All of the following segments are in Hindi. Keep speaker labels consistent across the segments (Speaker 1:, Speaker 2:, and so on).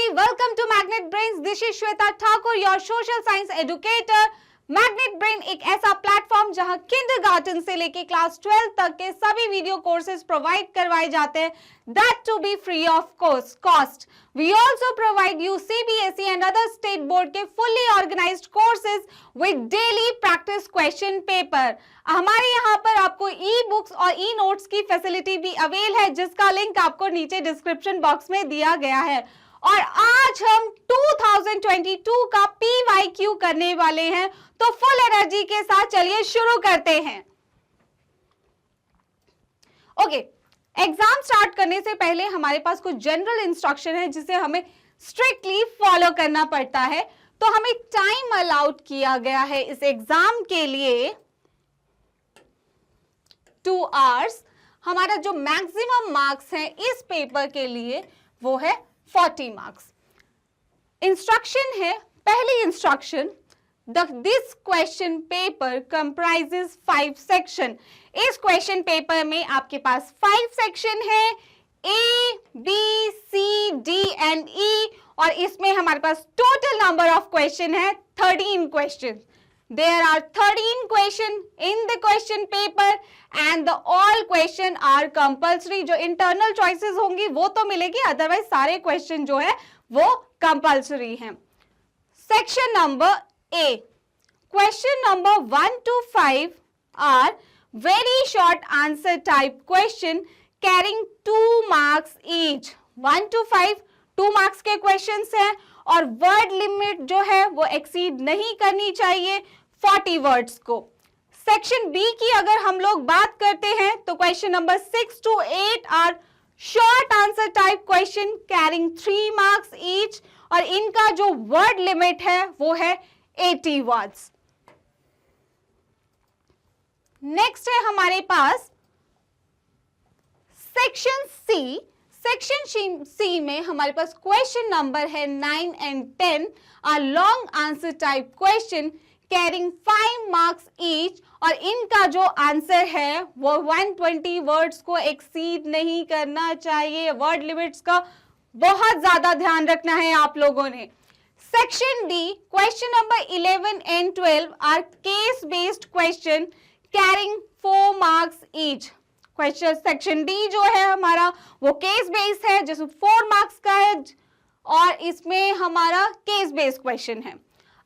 Speaker 1: everybody, welcome to Magnet Brains. This is Shweta Thakur, your social science educator. Magnet brain एक ऐसा प्लेटफॉर्म जहां किंडरगार्टन से लेके क्लास 12 तक के सभी वीडियो कोर्सेज प्रोवाइड करवाए जाते हैं, that to be free of cost. We also provide you CBSE and other state board के fully organised courses with daily practice question paper. हमारे यहाँ पर आपको ई बुक्स और ई नोट्स की फैसिलिटी भी अवेल है, जिसका लिंक आपको नीचे डिस्क्रिप्शन बॉक्स में दिया गया है. और आज हम 2022 का PYQ करने वाले हैं, तो फुल एनर्जी के साथ चलिए शुरू करते हैं. ओके, एग्जाम स्टार्ट करने से पहले हमारे पास कुछ जनरल इंस्ट्रक्शन है जिसे हमें स्ट्रिक्टली फॉलो करना पड़ता है. तो हमें टाइम अलाउड किया गया है इस एग्जाम के लिए 2 आवर्स. हमारा जो मैक्सिमम मार्क्स है इस पेपर के लिए वो है 40 मार्क्स. इंस्ट्रक्शन है, पहली instruction, this question paper comprises 5 section. इस क्वेश्चन पेपर में आपके पास 5 सेक्शन है, A, B, C, D and E, और इसमें हमारे पास टोटल नंबर ऑफ क्वेश्चन है 13 question. There are 13 questions in the question paper and the all question are compulsory. जो internal choices होंगी वो तो मिलेगी, अदरवाइज सारे क्वेश्चन जो है वो कंपल्सरी हैं. Section number A, question number 1 to 5 are very short answer type question carrying 2 marks each. 1 to 5 2 marks के क्वेश्चंस हैं और वर्ड लिमिट जो है वो एक्सीड नहीं करनी चाहिए 40 वर्ड्स को. सेक्शन बी की अगर हम लोग बात करते हैं तो question number 6 to 8 are short answer type question carrying 3 marks each, और इनका जो वर्ड लिमिट है वो है 80 वर्ड्स. नेक्स्ट है हमारे पास सेक्शन सी. सेक्शन सी में हमारे पास क्वेश्चन नंबर है 9 and 10 are long answer type question carrying 5 marks each, और इनका जो आंसर है वो 120 वर्ड्स को एक्सीड नहीं करना चाहिए. वर्ड लिमिट्स का बहुत ज्यादा ध्यान रखना है आप लोगों ने. Section D, question number 11 and 12 are case based question carrying 4 marks each. Question section D जो है हमारा वो केस बेस्ड है, जिसमें 4 मार्क्स का है, और इसमें हमारा केस बेस्ड क्वेश्चन है.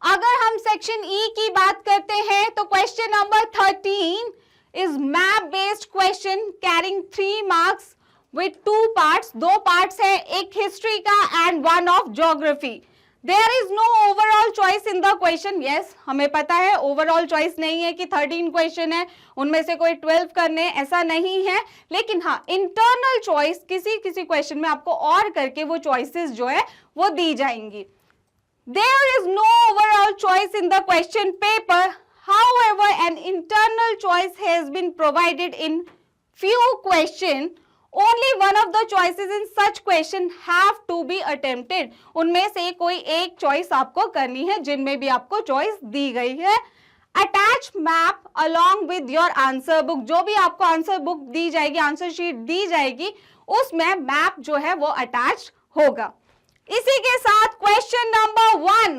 Speaker 1: अगर हम सेक्शन ई की बात करते हैं तो question number 13 is map based question carrying 3 marks with 2 parts. 2 parts है, एक हिस्ट्री का and 1 of geography. There is no overall choice in the question. Yes, हमें पता है ओवरऑल चॉइस नहीं है कि 13 क्वेश्चन है उनमें से कोई 12 करने, ऐसा नहीं है. लेकिन हाँ, इंटरनल चॉइस किसी किसी क्वेश्चन में आपको और करके वो चॉइसेस जो है वो दी जाएंगी. There is no overall choice in the question paper. However, an internal choice has been provided in few questions. Only one of the choices in such question have to be attempted. उनमें से कोई एक चॉइस आपको करनी है जिनमें भी आपको चॉइस दी गई है. Attach map along with your answer book. जो भी आपको आंसर बुक दी जाएगी, आंसर शीट दी जाएगी, उसमें मैप जो है वो अटैच होगा. इसी के साथ question number 1,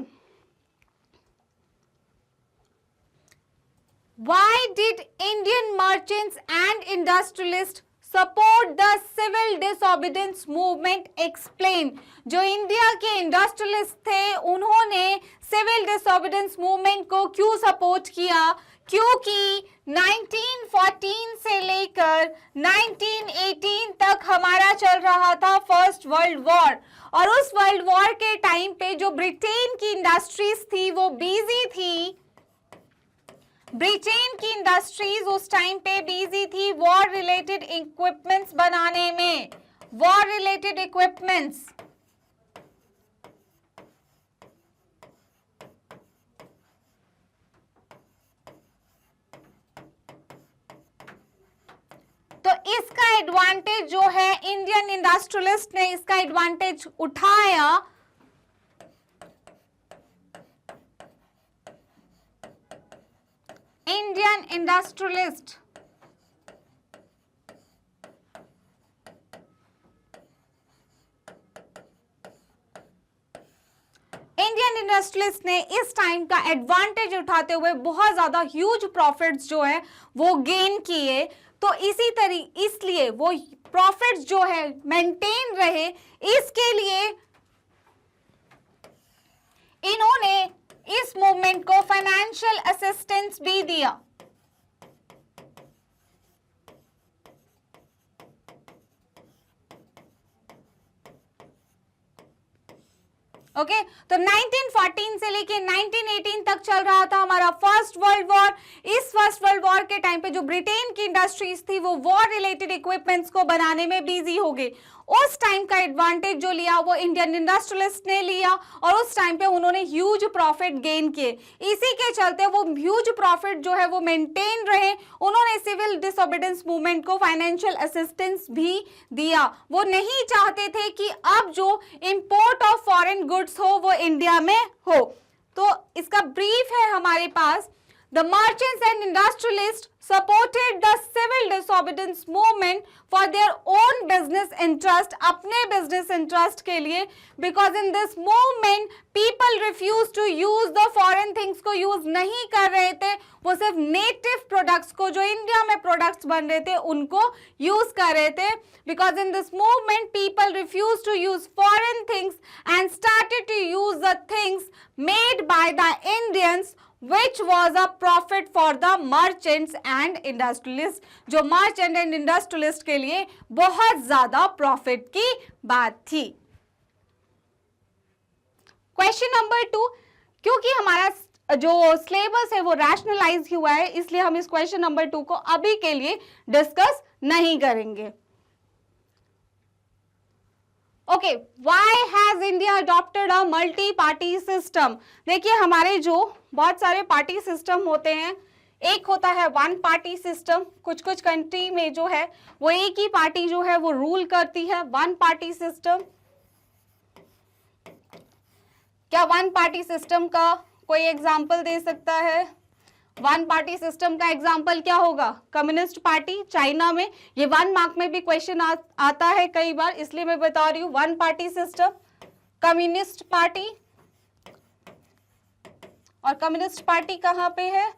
Speaker 1: why did Indian merchants and industrialists support the civil disobedience movement? Explain. जो इंडिया के इंडस्ट्रियलिस्ट थे उन्होंने सिविल डिसोबीडियंस मूवमेंट को क्यों सपोर्ट किया? क्योंकि 1914 से लेकर 1918 तक हमारा चल रहा था फर्स्ट वर्ल्ड वॉर, और उस वर्ल्ड वॉर के टाइम पे जो ब्रिटेन की इंडस्ट्रीज थी वो बिजी थी. ब्रिटेन की इंडस्ट्रीज उस टाइम पे बिजी थी वॉर रिलेटेड इक्विपमेंट्स बनाने में. वॉर रिलेटेड इक्विपमेंट्स, तो इसका एडवांटेज जो है इंडियन इंडस्ट्रियलिस्ट ने इसका एडवांटेज उठाया. इंडियन इंडस्ट्रियलिस्ट इंडियन इंडस्ट्रियलिस्ट ने इस टाइम का एडवांटेज उठाते हुए बहुत ज्यादा ह्यूज प्रॉफिट्स जो है वो गेन किए। तो इसलिए वो प्रॉफिट्स जो है मेंटेन रहे, इसके लिए इन्होंने इस मूवमेंट को फाइनेंशियल असिस्टेंस भी दिया। ओके तो 1914 से लेके 1918 तक चल रहा था हमारा फर्स्ट वर्ल्ड वॉर। इस फर्स्ट वर्ल्ड वॉर के टाइम पे जो ब्रिटेन की इंडस्ट्रीज थी वो वॉर रिलेटेड इक्विपमेंट्स को बनाने में बिजी हो गई। उस टाइम का एडवांटेज जो लिया वो इंडियन इंडस्ट्रियलिस्ट ने लिया और उस टाइम पे उन्होंने ह्यूज प्रॉफिट गेन किए। इसी के चलते वो ह्यूज प्रॉफिट जो है वो मेंटेन रहे। उन्होंने सिविल डिसोबीडियंस मूवमेंट को फाइनेंशियल असिस्टेंस भी दिया। वो नहीं चाहते थे कि अब जो इंपोर्ट ऑफ फॉरेन गुड्स हो वो इंडिया में हो। तो इसका ब्रीफ है हमारे पास, the merchants and industrialist supported the civil disobedience movement for their own business interest, अपने business interest के लिए, because in this movement people refused to use the foreign things को use नहीं कर रहे थे, वो सिर्फ native products को जो इंडिया में products बन रहे थे उनको use कर रहे थे। because in this movement people refused to use foreign things and started to use the things made by the Indians, which was a profit for the merchants and industrialists, जो मर्चेंट एंड इंडस्ट्रियलिस्ट के लिए बहुत ज्यादा प्रॉफिट की बात थी। क्वेश्चन नंबर 2, क्योंकि हमारा जो सिलेबस है वो रैशनलाइज हुआ है इसलिए हम इस क्वेश्चन नंबर 2 को अभी के लिए डिस्कस नहीं करेंगे। Okay, why has India adopted a multi party system. देखिए हमारे जो बहुत सारे पार्टी सिस्टम होते हैं, एक होता है वन पार्टी सिस्टम, कुछ कुछ कंट्री में जो है वो एक ही पार्टी जो है वो रूल करती है, वन पार्टी सिस्टम। क्या वन पार्टी सिस्टम का कोई एग्जांपल दे सकता है? वन पार्टी सिस्टम का एग्जाम्पल क्या होगा? कम्युनिस्ट पार्टी चाइना में। ये 1 मार्क में भी क्वेश्चन आता है कई बार, इसलिए मैं बता रही हूं। One party system, communist party, और कम्युनिस्ट पार्टी कहां पे है?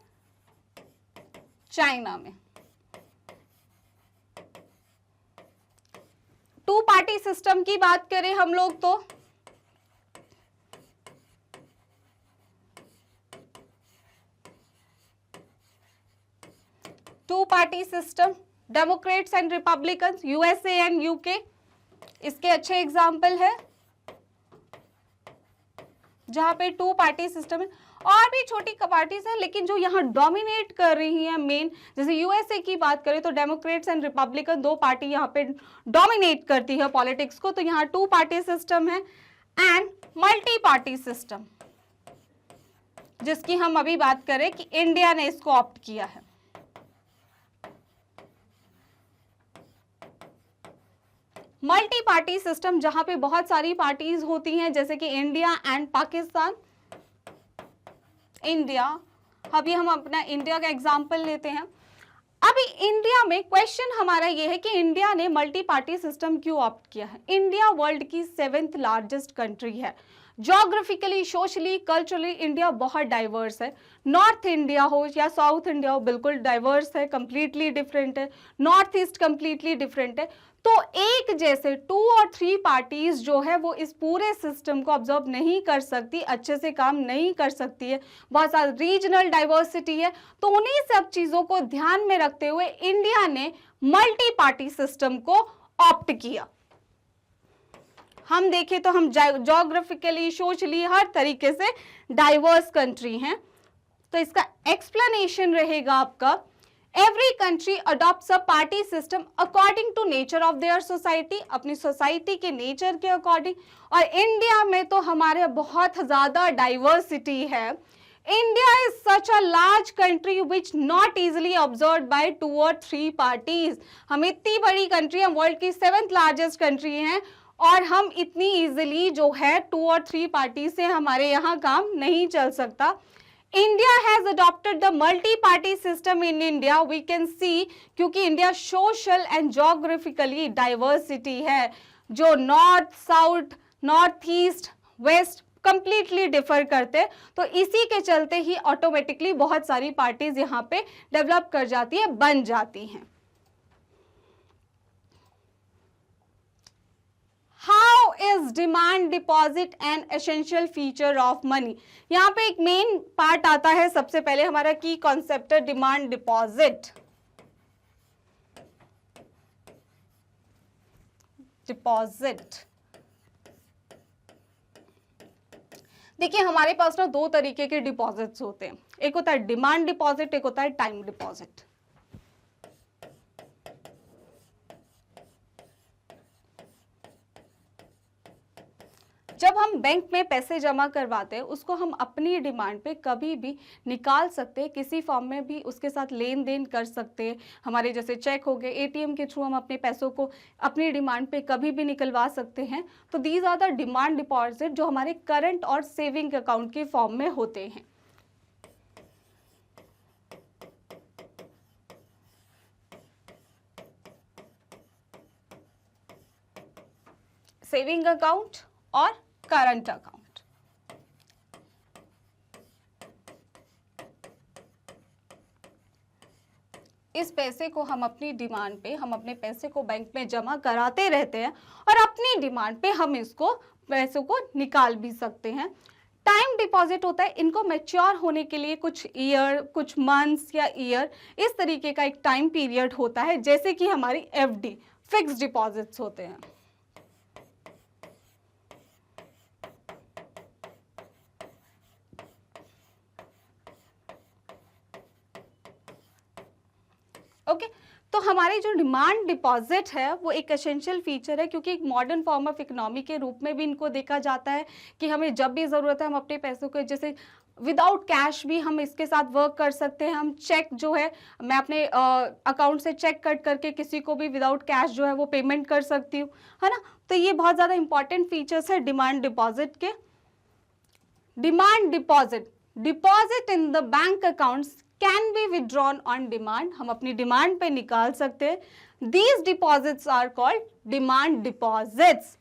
Speaker 1: चाइना में। टू पार्टी सिस्टम की बात करें हम लोग तो two party system, Democrats and Republicans, USA and UK इसके अच्छे एग्जाम्पल है जहां पे टू पार्टी सिस्टम है। और भी छोटी पार्टीज हैं लेकिन जो यहाँ डोमिनेट कर रही हैं मेन, जैसे यूएसए की बात करें तो डेमोक्रेट्स एंड रिपब्लिकन 2 पार्टी यहाँ पे डोमिनेट करती है पॉलिटिक्स को, तो यहाँ टू पार्टी सिस्टम है। एंड मल्टी पार्टी सिस्टम जिसकी हम अभी बात करें कि इंडिया ने इसको ऑप्ट किया है। मल्टी पार्टी सिस्टम जहां पे बहुत सारी पार्टीज होती हैं जैसे कि इंडिया एंड पाकिस्तान। इंडिया, अभी हम अपना इंडिया का एग्जांपल लेते हैं। अभी इंडिया में क्वेश्चन हमारा ये है कि इंडिया ने मल्टी पार्टी सिस्टम क्यों ऑप्ट किया है? इंडिया वर्ल्ड की 7th लार्जेस्ट कंट्री है। जोग्राफिकली, सोशली, कल्चरली इंडिया बहुत डाइवर्स है। नॉर्थ इंडिया हो या साउथ इंडिया हो बिल्कुल डाइवर्स है, कंप्लीटली डिफरेंट है। नॉर्थ ईस्ट कंप्लीटली डिफरेंट है। तो एक जैसे 2 और 3 पार्टीज जो है वो इस पूरे सिस्टम को ऑब्जर्व नहीं कर सकती, अच्छे से काम नहीं कर सकती है, बहुत सारी रीजनल डाइवर्सिटी है। तो उन्हीं सब चीजों को ध्यान में रखते हुए इंडिया ने मल्टी पार्टी सिस्टम को ऑप्ट किया। हम देखें तो हम जोग्राफिकली, सोशली हर तरीके से डाइवर्स कंट्री हैं। तो इसका एक्सप्लेनेशन रहेगा आपका, every country adopts a party system according to nature of their society, अपनी सोसाइटी के नेचर के अकॉर्डिंग। और इंडिया में तो हमारे बहुत ज्यादा डाइवर्सिटी है। India is such a large country which not easily observe by 2 और 3 पार्टीज। हम इतनी बड़ी कंट्री, हम वर्ल्ड की 7th लार्जेस्ट कंट्री हैं और हम इतनी इजिली जो है 2 और 3 पार्टी से हमारे यहाँ काम नहीं चल सकता। India has adopted the multi-party system in India. We can see क्योंकि India social and geographically diversity है, जो north, south, north east, west completely differ करते हैं। तो इसी के चलते ही ऑटोमेटिकली बहुत सारी पार्टीज यहाँ पे डेवलप कर जाती है, बन जाती हैं। How is demand deposit an essential feature of money? यहाँ पे एक मेन पार्ट आता है, सबसे पहले हमारा की कॉन्सेप्ट है डिमांड डिपॉजिट। देखिए हमारे पास ना दो तरीके के डिपॉजिट्स होते हैं, एक होता है डिमांड डिपॉजिट, एक होता है टाइम डिपॉजिट। जब हम बैंक में पैसे जमा करवाते हैं उसको हम अपनी डिमांड पे कभी भी निकाल सकते हैं, किसी फॉर्म में भी उसके साथ लेन देन कर सकते हैं। हमारे जैसे चेक हो गए, एटीएम के थ्रू हम अपने पैसों को अपनी डिमांड पे कभी भी निकलवा सकते हैं। तो these are the demand deposit जो हमारे करंट और सेविंग अकाउंट के फॉर्म में होते हैं। सेविंग अकाउंट और करंट अकाउंट। इस पैसे को हम अपनी डिमांड पे, हम अपने पैसे को बैंक में जमा कराते रहते हैं और अपनी डिमांड पे हम इसको पैसों को निकाल भी सकते हैं। टाइम डिपॉजिट होता है, इनको मैच्योर होने के लिए कुछ ईयर, कुछ मंथ्स या ईयर, इस तरीके का एक टाइम पीरियड होता है, जैसे कि हमारी एफडी, फिक्स्ड डिपॉजिट्स होते हैं। ओके तो हमारी जो डिमांड डिपॉजिट है वो एक एसेंशियल फीचर है, क्योंकि एक मॉडर्न फॉर्म ऑफ इकोनॉमी के रूप में भी इनको देखा जाता है कि हमें जब भी ज़रूरत है हम अपने पैसों को, जैसे विदाउट कैश भी हम इसके साथ वर्क कर सकते हैं। हम चेक जो है, मैं अपने अकाउंट से चेक कट करके किसी को भी विदाउट कैश जो है वो पेमेंट कर सकती हूँ, है ना। तो ये बहुत ज़्यादा इंपॉर्टेंट फीचर्स है डिमांड डिपॉजिट के। Demand deposit, deposit in the bank accounts can be withdrawn on demand, हम अपनी डिमांड पे निकाल सकते हैं। These deposits are called demand deposits.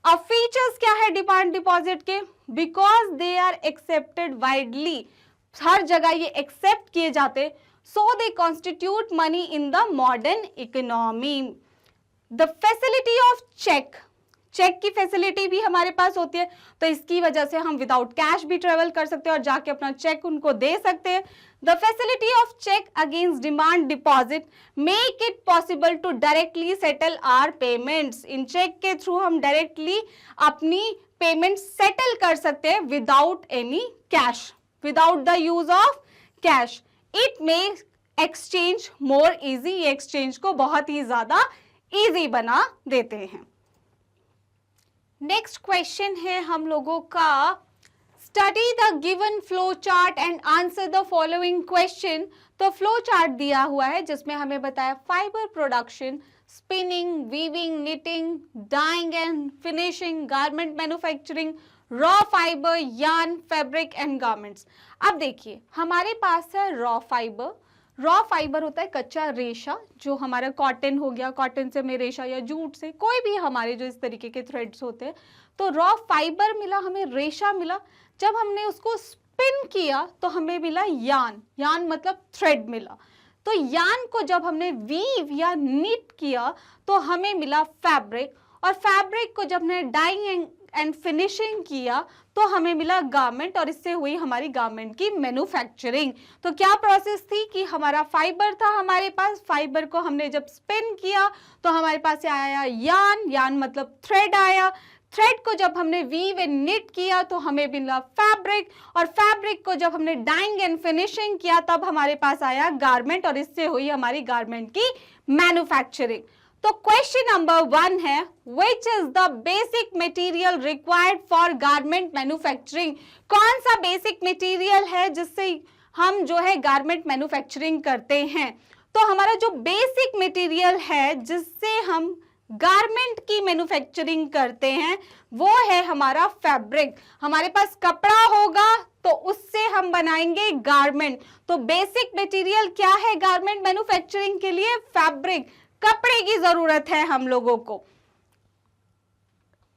Speaker 1: अब फीचर्स क्या है डिमांड डिपॉजिट के? Because they are accepted widely, हर जगह ये एक्सेप्ट किए जाते, so they constitute money in the modern economy. The facility of cheque, cheque की फैसिलिटी भी हमारे पास होती है, तो इसकी वजह से हम विदाउट कैश भी ट्रेवल कर सकते हैं और जाके अपना चेक उनको दे सकते हैं। The facility of cheque against demand deposit make it possible to directly settle our payments. इन चेक के थ्रू हम डायरेक्टली अपनी पेमेंट सेटल कर सकते हैं without any cash, without the use of cash. It makes exchange more easy, ये एक्सचेंज को बहुत ही ज्यादा इजी बना देते हैं। नेक्स्ट क्वेश्चन है हम लोगों का, study the given flow chart and answer the following question. तो फ्लो चार्ट दिया हुआ है जिसमें हमें बताया fibre production, spinning, weaving, knitting, dyeing and finishing, garment manufacturing, raw fibre, yarn, fabric and garments. अब देखिए हमारे पास है रॉ फाइबर। रॉ फाइबर होता है कच्चा रेशा, जो हमारा कॉटन हो गया, कॉटन से हमें रेशा या जूट से, कोई भी हमारे जो इस तरीके के थ्रेड्स होते हैं। तो रॉ फाइबर मिला, हमें रेशा मिला। जब हमने उसको स्पिन किया तो हमें मिला यार्न, यार्न मतलब थ्रेड मिला। तो यार्न को जब हमने वीव या निट किया तो हमें मिला फैब्रिक, और फैब्रिक को जब हमने डाइंग एंड फिनिशिंग किया तो हमें मिला गारमेंट, और इससे हुई हमारी गारमेंट की मैन्युफैक्चरिंग। तो क्या प्रोसेस थी कि हमारा फाइबर था, हमारे पास फाइबर को हमने जब स्पिन किया तो हमारे पास आया यार्न, यार्न मतलब थ्रेड आया, थ्रेड को जब हमने वीव एंड निट किया तो हमें मिला फैब्रिक, और फैब्रिक को जब हमने डाइंग एंड फिनिशिंग किया तब हमारे पास आया गारमेंट, और इससे हुई हमारी गारमेंट की मैन्युफैक्चरिंग। तो क्वेश्चन नंबर 1 है, विच is the basic material required for garment manufacturing? कौन सा बेसिक मटेरियल है जिससे हम जो है गारमेंट मैन्युफैक्चरिंग करते हैं? तो हमारा जो बेसिक मटेरियल है जिससे हम गारमेंट की मैन्युफैक्चरिंग करते हैं वो है हमारा फैब्रिक। हमारे पास कपड़ा होगा तो उससे हम बनाएंगे गारमेंट। तो बेसिक मटेरियल क्या है गारमेंट मैन्युफैक्चरिंग के लिए? फैब्रिक, कपड़े की जरूरत है हम लोगों को।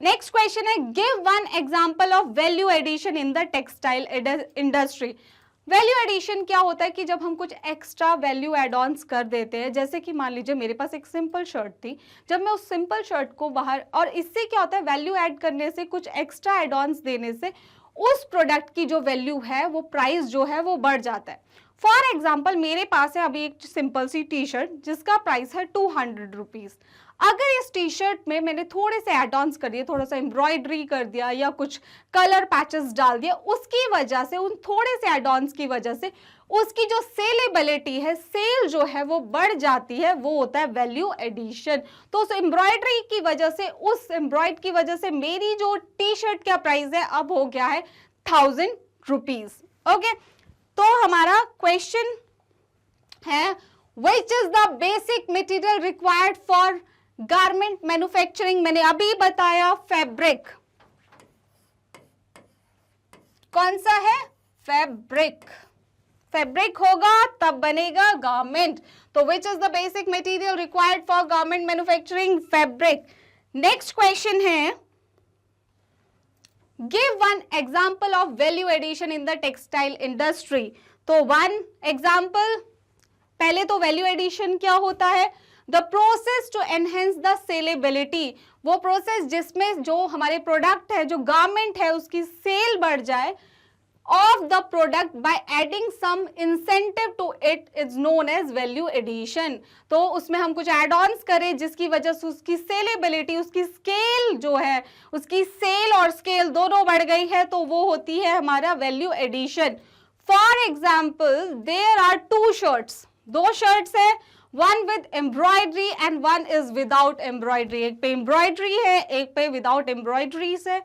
Speaker 1: नेक्स्ट क्वेश्चन है, give one example of value addition in the textile industry. Value addition क्या होता है कि जब हम कुछ एक्स्ट्रा वैल्यू एड ऑन्स कर देते हैं, जैसे कि मान लीजिए मेरे पास एक सिंपल शर्ट थी, जब मैं उस सिंपल शर्ट को बाहर, और इससे क्या होता है वैल्यू ऐड करने से, कुछ एक्स्ट्रा एड ऑन्स देने से उस प्रोडक्ट की जो वैल्यू है, वो प्राइस जो है वो बढ़ जाता है। फॉर एग्जाम्पल मेरे पास है अभी एक सिंपल सी टी शर्ट जिसका प्राइस है 200 रुपीज। अगर इस टी शर्ट में मैंने थोड़े से एड ऑन्स कर दिए, थोड़ा सा एम्ब्रॉयडरी कर दिया या कुछ कलर पैचेस डाल दिया, उसकी वजह से, उन थोड़े से एड ऑन्स की वजह से उसकी जो सेलेबिलिटी है, सेल जो है वो बढ़ जाती है, वो होता है वैल्यू एडिशन। तो उस एम्ब्रॉयडरी की वजह से, उस एम्ब्रॉयड की वजह से मेरी जो टी शर्ट का प्राइस है अब हो गया है 1000 रुपीज। ओके, तो हमारा क्वेश्चन है, विच is the basic material required for garment manufacturing. मैंने अभी बताया फैब्रिक। कौन सा है? फैब्रिक। फैब्रिक होगा तब बनेगा गारमेंट। तो which is the basic material required for garment manufacturing? Fabric. Next question है, give one example of value addition in the textile industry. तो वन एग्जाम्पल, पहले तो वैल्यू एडिशन क्या होता है? The process to enhance the saleability. वो प्रोसेस जिसमें जो हमारे प्रोडक्ट है, जो गारमेंट है, उसकी सेल बढ़ जाए of the product by adding some incentive to it is known as value addition। तो उसमें हम कुछ एड ऑन्स करें जिसकी वजह से उसकी सेलेबिलिटी, उसकी स्केल जो है, उसकी सेल और स्केल दोनों बढ़ गई है, तो वो होती है हमारा value addition. For example there are two shirts, दो शर्ट्स है, one with embroidery and one is without embroidery. एक पे एम्ब्रॉयडरी है, एक पे विदाउट एम्ब्रॉयडरी है।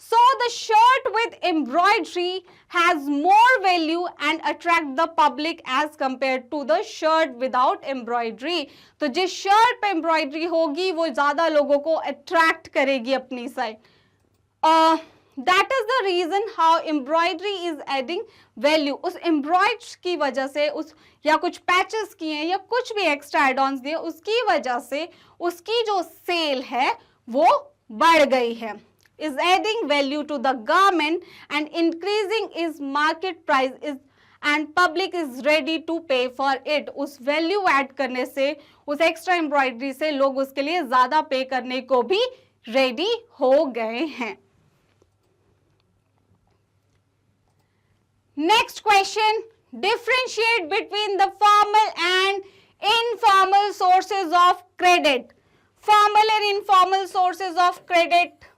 Speaker 1: So the shirt with embroidery has more value and attract the public as compared to the shirt without embroidery। तो जिस शर्ट पे एम्ब्रॉयडरी होगी वो ज्यादा लोगों को अट्रैक्ट करेगी अपनी side. That is the reason how embroidery is adding value। उस एम्ब्रॉयड की वजह से, उस या कुछ पैचेस किए या कुछ भी एक्स्ट्रा एड ऑन्स दिए, उसकी वजह से उसकी जो सेल है वो बढ़ गई है। is adding value to the garment and increasing its market price is and public is ready to pay for it। उस वैल्यू ऐड करने से, उस एक्स्ट्रा एम्ब्रॉयडरी से लोग उसके लिए ज्यादा पे करने को भी रेडी हो गए हैं। Next question, differentiate between the formal and informal sources of credit. Formal and informal sources of credit.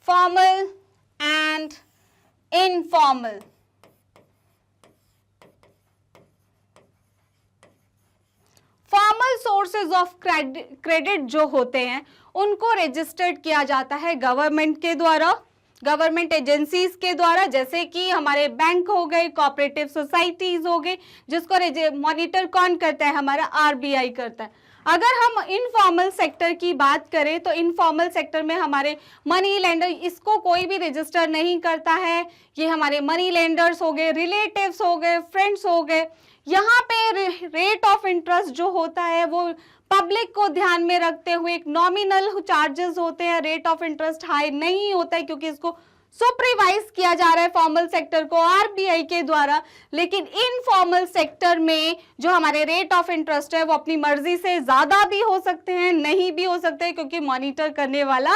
Speaker 1: Formal and informal। Formal sources of credit जो होते हैं उनको रजिस्टर्ड किया जाता है गवर्नमेंट के द्वारा, गवर्नमेंट एजेंसीज के द्वारा, जैसे कि हमारे बैंक हो गए, कोऑपरेटिव सोसाइटीज हो गए, जिसको मॉनिटर कौन करता है? हमारा आरबीआई करता है। अगर हम इनफॉर्मल सेक्टर की बात करें तो इनफॉर्मल सेक्टर में हमारे मनी लेंडर, इसको कोई भी रजिस्टर नहीं करता है। ये हमारे मनी लेंडर्स हो गए, रिलेटिव्स हो गए, फ्रेंड्स हो गए। यहाँ पे रेट ऑफ इंटरेस्ट जो होता है वो पब्लिक को ध्यान में रखते हुए एक नॉमिनल चार्जेस होते हैं। रेट ऑफ इंटरेस्ट हाई नहीं होता है क्योंकि इसको सुपरवाइज किया जा रहा है फॉर्मल सेक्टर को आरबीआई के द्वारा। लेकिन इनफॉर्मल सेक्टर में जो हमारे रेट ऑफ इंटरेस्ट है वो अपनी मर्जी से ज्यादा भी हो सकते हैं, नहीं भी हो सकते हैं, क्योंकि मॉनिटर करने वाला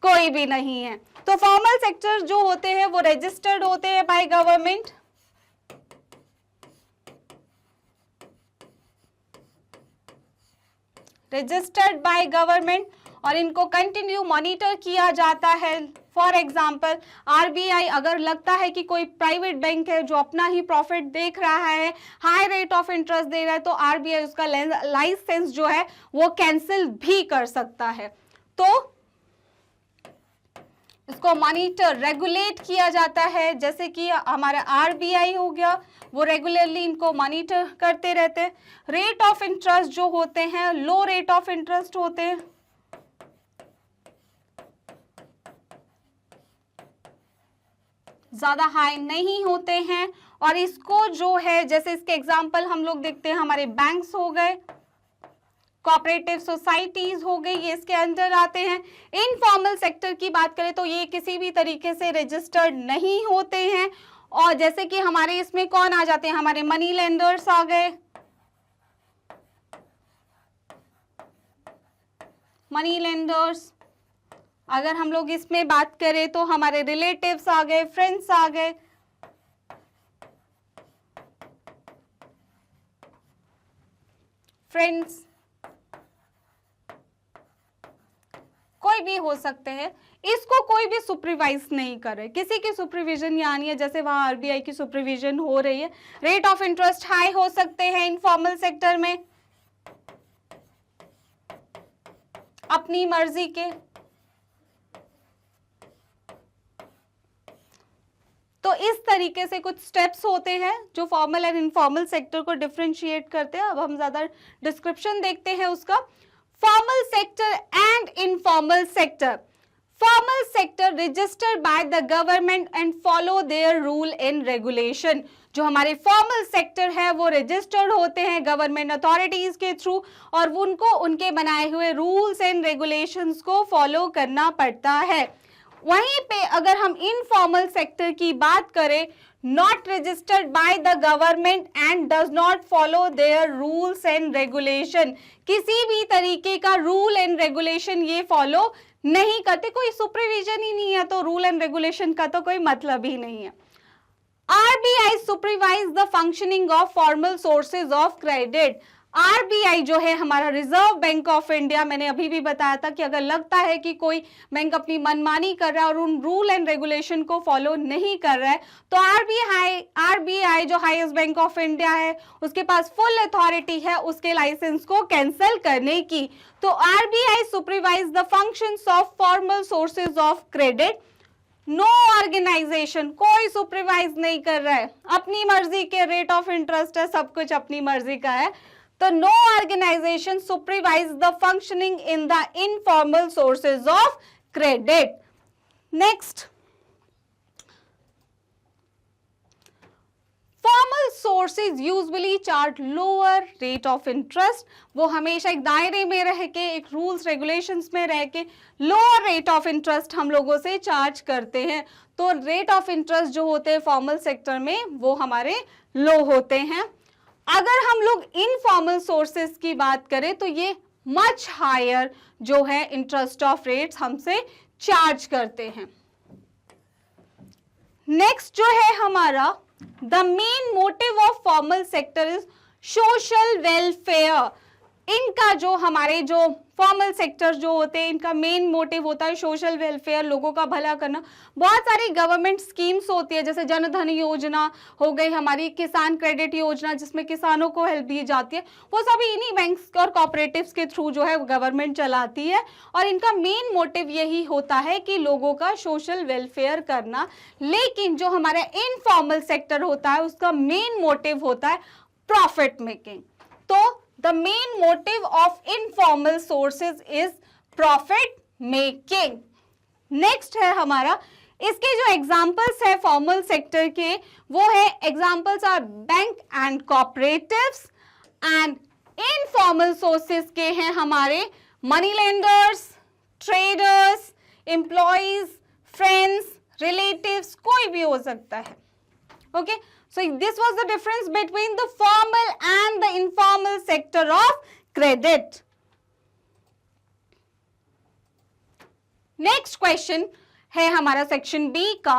Speaker 1: कोई भी नहीं है। तो फॉर्मल सेक्टर जो होते हैं वो रजिस्टर्ड होते हैं by government, registered by government, और इनको कंटिन्यू मॉनिटर किया जाता है। फॉर एग्जाम्पल आरबीआई अगर लगता है कि कोई प्राइवेट बैंक है जो अपना ही प्रॉफिट देख रहा है, हाई रेट ऑफ इंटरेस्ट दे रहा है, तो आरबीआई उसका लाइसेंस जो है वो कैंसिल भी कर सकता है। तो इसको मॉनिटर, रेगुलेट किया जाता है, जैसे कि हमारा आरबीआई हो गया, वो रेगुलरली इनको मॉनिटर करते रहते हैं। रेट ऑफ इंटरेस्ट जो होते हैं, लो रेट ऑफ इंटरेस्ट होते हैं, ज्यादा हाई नहीं होते हैं। और इसको जो है, जैसे इसके एग्जांपल हम लोग देखते हैं, हमारे बैंक्स हो गए, कोऑपरेटिव सोसाइटीज हो गई, ये इसके अंदर आते हैं। इनफॉर्मल सेक्टर की बात करें तो ये किसी भी तरीके से रजिस्टर्ड नहीं होते हैं, और जैसे कि हमारे इसमें कौन आ जाते हैं, हमारे मनी लेंडर्स आ गए, मनी लेंडर्स। अगर हम लोग इसमें बात करें तो हमारे रिलेटिव्स आ गए, फ्रेंड्स आ गए, फ्रेंड्स कोई भी हो सकते हैं। इसको कोई भी सुपरवाइज नहीं करे, किसी की सुपरविजन यहाँ नहीं है, जैसे वहां आरबीआई की सुपरविजन हो रही है। रेट ऑफ इंटरेस्ट हाई हो सकते हैं इनफॉर्मल सेक्टर में, अपनी मर्जी के। तो इस तरीके से कुछ स्टेप्स होते हैं जो फॉर्मल एंड इनफॉर्मल सेक्टर को डिफरेंशिएट करते हैं। अब हम ज्यादा डिस्क्रिप्शन देखते हैं उसका। Formal sector and informal sector. Formal sector registered by the government and follow their rule and regulation। जो हमारे फॉर्मल सेक्टर है वो रजिस्टर्ड होते हैं गवर्नमेंट अथॉरिटीज के थ्रू, और उनको उनके बनाए हुए रूल्स एंड रेगुलेशंस को फॉलो करना पड़ता है। वहीं पे अगर हम इनफॉर्मल सेक्टर की बात करें, not registered by the government and does not follow their rules and regulation, किसी भी तरीके का रूल एंड रेगुलेशन ये फॉलो नहीं करते, कोई सुपरविजन ही नहीं है, तो रूल एंड रेगुलेशन का तो कोई मतलब ही नहीं है। RBI supervise the functioning of formal sources of credit. RBI जो है हमारा रिजर्व बैंक ऑफ इंडिया, मैंने अभी भी बताया था कि अगर लगता है कि कोई बैंक अपनी मनमानी कर रहा है और उन रूल एंड रेगुलेशन को फॉलो नहीं कर रहा है, तो आरबीआई जो हाईएस्ट बैंक ऑफ इंडिया है उसके पास फुल अथॉरिटी है उसके लाइसेंस को कैंसिल करने की। तो RBI supervise the functions of formal sources of credit. No organisation, कोई सुपरवाइज नहीं कर रहा है, अपनी मर्जी के रेट ऑफ इंटरेस्ट है, सब कुछ अपनी मर्जी का है। तो no organisation supervise the functioning in the informal sources of credit. Next, formal sources usually charge lower rate of interest. वो हमेशा एक दायरे में रह के, एक रूल्स रेगुलेशंस में रह के लोअर रेट ऑफ इंटरेस्ट हम लोगों से चार्ज करते हैं। तो रेट ऑफ इंटरेस्ट जो होते हैं फॉर्मल सेक्टर में वो हमारे लो होते हैं। अगर हम लोग इनफॉर्मल सोर्सेज की बात करें तो ये मच हायर जो है इंटरेस्ट ऑफ रेट्स हमसे चार्ज करते हैं। नेक्स्ट जो है हमारा, the main motive of formal sector is social welfare. इनका जो हमारे जो फॉर्मल सेक्टर जो होते हैं इनका मेन मोटिव होता है सोशल वेलफेयर, लोगों का भला करना। बहुत सारी गवर्नमेंट स्कीम्स होती है, जैसे जन धन योजना हो गई, हमारी किसान क्रेडिट योजना जिसमें किसानों को हेल्प दी जाती है, वो सभी इन्हीं बैंक्स और कॉपरेटिव्स के थ्रू जो है गवर्नमेंट चलाती है। और इनका मेन मोटिव यही होता है कि लोगों का सोशल वेलफेयर करना। लेकिन जो हमारा इनफॉर्मल सेक्टर होता है उसका मेन मोटिव होता है प्रॉफिट मेकिंग। तो the main motive of informal sources is profit making। Next है हमारा, इसके जो एग्जाम्पल्स है फॉर्मल सेक्टर के वो है, examples are bank and cooperatives. And informal sources के हैं हमारे money lenders, traders, employees, friends, relatives, कोई भी हो सकता है। Okay, so this was the difference between the formal and the informal sector of credit। Next question है हमारा सेक्शन बी का।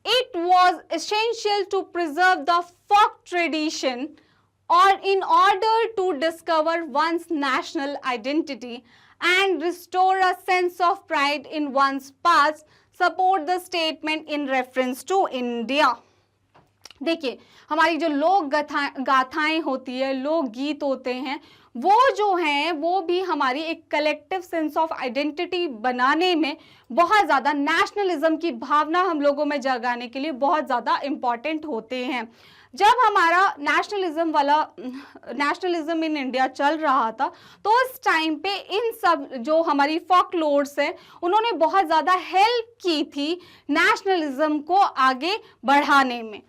Speaker 1: It was essential to preserve the folk tradition or in order to discover one's national identity and restore a sense of pride in one's past, support the statement in reference to India। देखिए, हमारी जो लोक गाथाएं होती है, लोक गीत होते हैं, वो जो हैं वो भी हमारी एक कलेक्टिव सेंस ऑफ आइडेंटिटी बनाने में बहुत ज़्यादा, नेशनलिज्म की भावना हम लोगों में जगाने के लिए बहुत ज़्यादा इम्पॉर्टेंट होते हैं। जब हमारा नेशनलिज्म इन इंडिया चल रहा था तो उस टाइम पे इन सब जो हमारी फोकलोर्स हैं उन्होंने बहुत ज़्यादा हेल्प की थी नेशनलिज्म को आगे बढ़ाने में।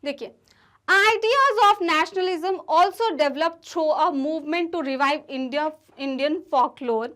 Speaker 1: देखिए, Ideas of nationalism also developed through a movement to revive Indian folklore.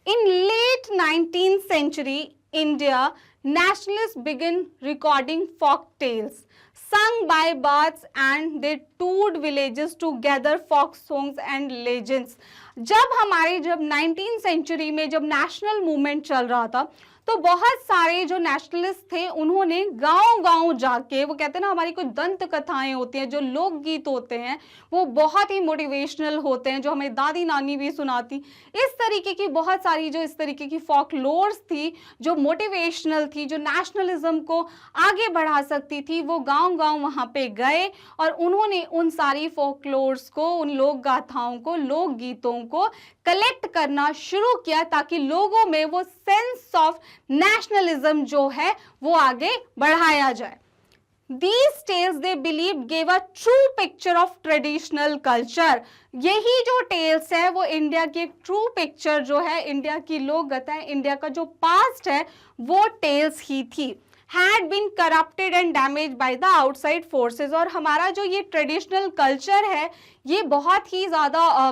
Speaker 1: In late 19th century India, nationalists began recording folk tales sung by bards and they toured villages to gather folk songs and legends. जब 19th century में जब नेशनल मूवमेंट चल रहा था तो बहुत सारे जो नेशनलिस्ट थे उन्होंने गांव-गांव जाके, वो कहते हैं ना हमारी कोई दंत कथाएं होती हैं, जो लोकगीत होते हैं वो बहुत ही मोटिवेशनल होते हैं, जो हमें दादी नानी भी सुनाती, इस तरीके की बहुत सारी जो इस तरीके की फोकलोर्स थी जो मोटिवेशनल थी, जो नेशनलिज्म को आगे बढ़ा सकती थी, वो गांव-गांव वहां पे गए और उन्होंने उन सारी फोकलोर्स को, उन लोक गाथाओं को, लोक गीतों को कलेक्ट करना शुरू किया ताकि लोगों में वो सेंस ऑफ नेशनलिज्म जो है वो आगे बढ़ाया जाए. These tales they believed gave a true picture of traditional culture. यही जो टेल्स है वो इंडिया की ट्रू पिक्चर जो है, इंडिया की लोक गाथाएं, इंडिया का जो पास्ट है वो टेल्स ही थी. Had been corrupted and damaged by the outside forces. और हमारा जो ये ट्रेडिशनल कल्चर है ये बहुत ही ज़्यादा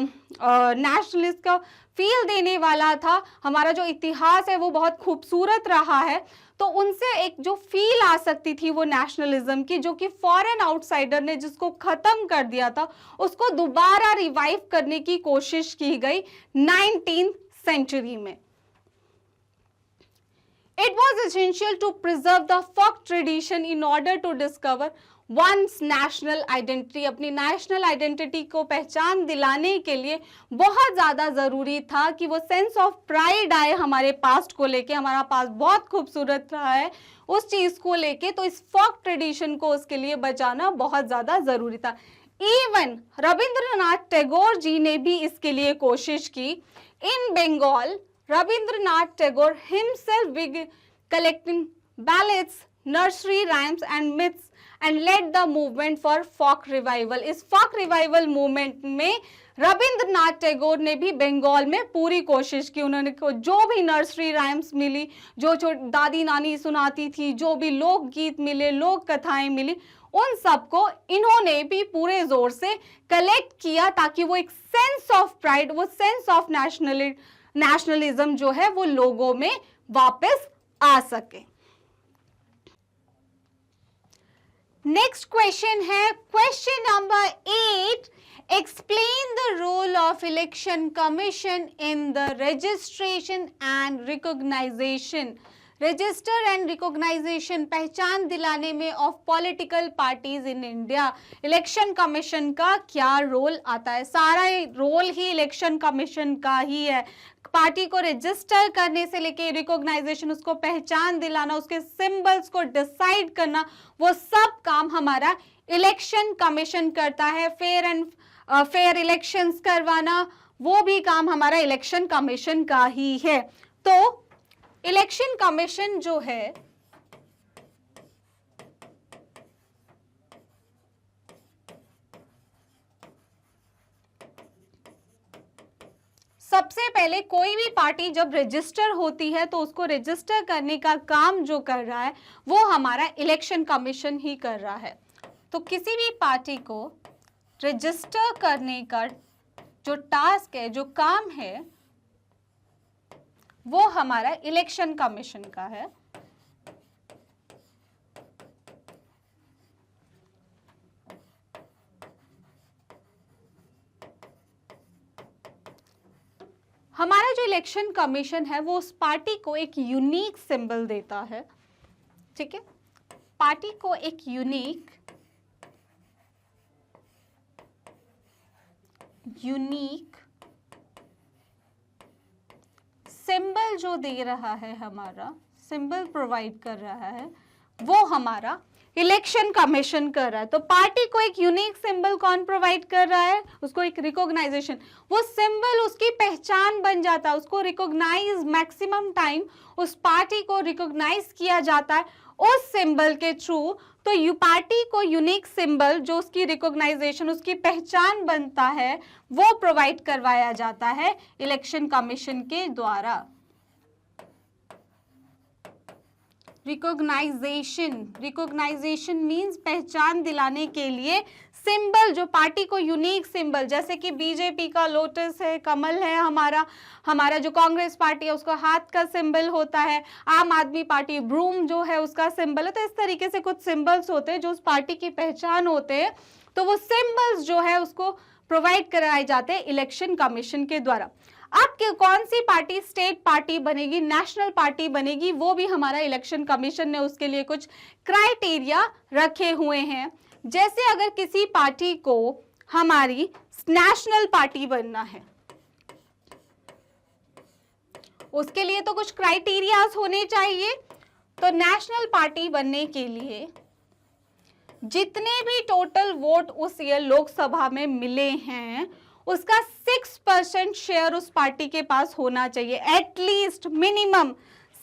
Speaker 1: नेशनलिस्ट का फील देने वाला था. हमारा जो इतिहास है वो बहुत खूबसूरत रहा है, तो उनसे एक जो फील आ सकती थी वो नेशनलिज्म की, जो कि फॉरेन आउटसाइडर ने जिसको खत्म कर दिया था, उसको दोबारा रिवाइव करने की कोशिश की गई 19th सेंचुरी में. It was essential to preserve the folk tradition in order to discover one's national identity. अपनी नेशनल आइडेंटिटी को पहचान दिलाने के लिए बहुत ज़्यादा ज़रूरी था कि वो सेंस ऑफ प्राइड आए हमारे पास्ट को लेके. हमारा पास्ट बहुत खूबसूरत रहा है उस चीज़ को लेके, तो इस फोक ट्रेडिशन को उसके लिए बचाना बहुत ज़्यादा ज़रूरी था. इवन रविंद्रनाथ टैगोर जी ने भी इसके लिए कोशिश की. इन Bengal Rabindranath Tagore himself began collecting ballads, nursery rhymes and myths and led the movement for folk revival. इस folk revival movement में रविंद्रनाथ टैगोर ने भी बंगाल में पूरी कोशिश की. उन्होंने जो भी नर्सरी राइम्स मिली, जो दादी नानी सुनाती थी, जो भी लोक गीत मिले, लोक कथाएं मिली, उन सबको इन्होंने भी पूरे जोर से कलेक्ट किया ताकि वो एक सेंस ऑफ प्राइड, वो सेंस ऑफ नेशनलिज्म जो है वो लोगों में वापस आ सके. नेक्स्ट क्वेश्चन है question number 8. Explain the role of election commission in the registration and recognisation. Register and recognisation, पहचान दिलाने में of political parties in India. Election commission का क्या रोल आता है? सारा रोल ही इलेक्शन कमीशन का ही है. पार्टी को रजिस्टर करने से लेके रिकॉग्नाइजेशन, उसको पहचान दिलाना, उसके सिंबल्स को डिसाइड करना, वो सब काम हमारा इलेक्शन कमीशन करता है. फेयर इलेक्शंस करवाना, वो भी काम हमारा इलेक्शन कमीशन का ही है. तो इलेक्शन कमीशन जो है सबसे पहले कोई भी पार्टी जब रजिस्टर होती है तो उसको रजिस्टर करने का काम जो कर रहा है वो हमारा इलेक्शन कमीशन ही कर रहा है. तो किसी भी पार्टी को रजिस्टर करने का जो टास्क है, जो काम है, वो हमारा इलेक्शन कमीशन का है. हमारा जो इलेक्शन कमीशन है वो उस पार्टी को एक यूनिक सिंबल देता है. ठीक है, पार्टी को एक यूनिक सिंबल जो दे रहा है, हमारा सिंबल प्रोवाइड कर रहा है, वो हमारा इलेक्शन कमीशन कर रहा है. तो पार्टी को एक यूनिक सिंबल कौन प्रोवाइड कर रहा है? उसको एक रिकॉग्नाइजेशन. वो सिंबल उसकी पहचान बन जाता है, उसको रिकॉग्नाइज, मैक्सिमम टाइम उस पार्टी को रिकॉग्नाइज किया जाता है उस सिंबल के थ्रू. तो यू पार्टी को यूनिक सिंबल जो उसकी रिकॉग्नाइजेशन, उसकी पहचान बनता है, वो प्रोवाइड करवाया जाता है इलेक्शन कमीशन के द्वारा. रिकॉग्नाइजेशन मीन्स पहचान दिलाने के लिए सिंबल, जो पार्टी को यूनिक सिंबल, जैसे कि बीजेपी का लोटस है, कमल है, हमारा जो कांग्रेस पार्टी है उसका हाथ का सिंबल होता है, आम आदमी पार्टी ब्रूम जो है उसका सिंबल है। तो इस तरीके से कुछ सिंबल्स होते हैं जो उस पार्टी की पहचान होते हैं। तो वो सिंबल्स जो है उसको प्रोवाइड कराए जाते हैं इलेक्शन कमीशन के द्वारा। अब कौन सी पार्टी स्टेट पार्टी बनेगी, नेशनल पार्टी बनेगी, वो भी हमारा इलेक्शन कमीशन ने उसके लिए कुछ क्राइटेरिया रखे हुए हैं। जैसे अगर किसी पार्टी को हमारी नेशनल पार्टी बनना है, उसके लिए तो कुछ क्राइटेरियाज होने चाहिए। तो नेशनल पार्टी बनने के लिए जितने भी टोटल वोट उस ईयर लोकसभा में मिले हैं उसका 6% शेयर उस पार्टी के पास होना चाहिए, एटलीस्ट मिनिमम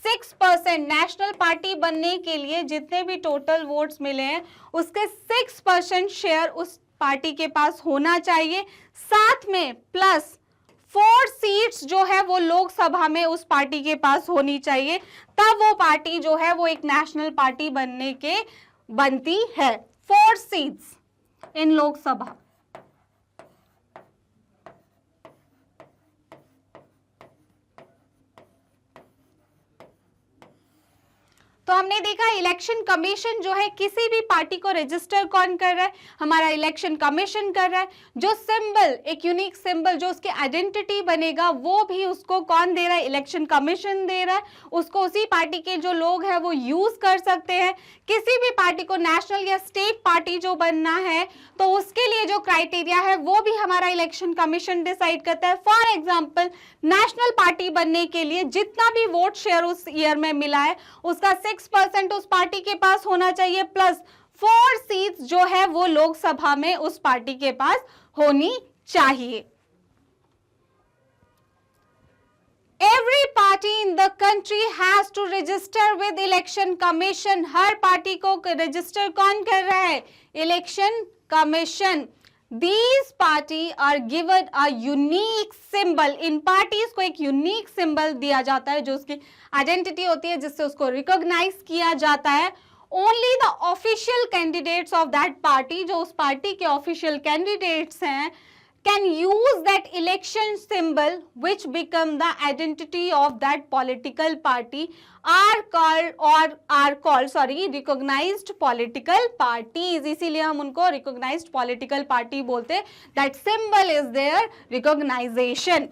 Speaker 1: 6%। नेशनल पार्टी बनने के लिए जितने भी टोटल वोट्स मिले हैं उसके 6% शेयर उस पार्टी के पास होना चाहिए। साथ में प्लस 4 सीट्स जो है वो लोकसभा में उस पार्टी के पास होनी चाहिए, तब वो पार्टी जो है वो एक नेशनल पार्टी बनती है। 4 सीट्स इन लोकसभा। तो हमने देखा इलेक्शन कमीशन जो है किसी भी पार्टी को रजिस्टर कौन कर रहा है, हमारा इलेक्शन कमीशन कर रहा है। जो सिंबल, एक यूनिक सिंबल जो उसके आइडेंटिटी बनेगा वो भी उसको कौन दे रहा है, इलेक्शन कमीशन दे रहा है। उसको उसी पार्टी के जो लोग हैं वो यूज कर सकते हैं। किसी भी पार्टी को नेशनल या स्टेट पार्टी जो बनना है तो उसके लिए जो क्राइटेरिया है वो भी हमारा इलेक्शन कमीशन डिसाइड करता है। फॉर एग्जाम्पल नेशनल पार्टी बनने के लिए जितना भी वोट शेयर उस ईयर में मिला है उसका 6% उस पार्टी के पास होना चाहिए, प्लस 4 सीट्स जो है वो लोकसभा में उस पार्टी के पास होनी चाहिए। Every party in the country has to register with election commission। Her party को रजिस्टर कौन कर रहा है, election commission. These party are given a unique symbol। In parties को एक यूनिक सिंबल दिया जाता है जो उसकी आइडेंटिटी होती है, जिससे उसको रिकॉग्नाइज किया जाता है। Only the official candidates of that party, जो उस पार्टी के ऑफिशियल कैंडिडेट्स हैं, can use that election symbol which become the identity of that political party are called recognized political parties। इसीलिए हम उनको recognized political party बोलते हैं। That symbol is their recognition।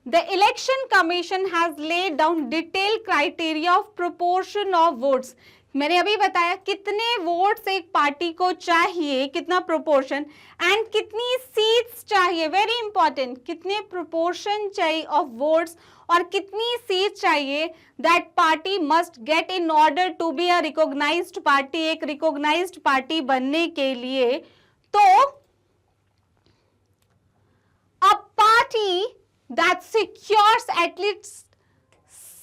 Speaker 1: The election commission has laid down detailed criteria of proportion of votes। मैंने अभी बताया कितने वोट्स एक पार्टी को चाहिए, कितना प्रोपोर्शन, एंड कितनी सीट्स चाहिए, वेरी इंपॉर्टेंट, कितने प्रोपोर्शन चाहिए ऑफ वोट्स और कितनी सीट चाहिए that party must get in order to be a recognised party. एक रिकॉग्नाइज्ड पार्टी बनने के लिए तो a party that secures at least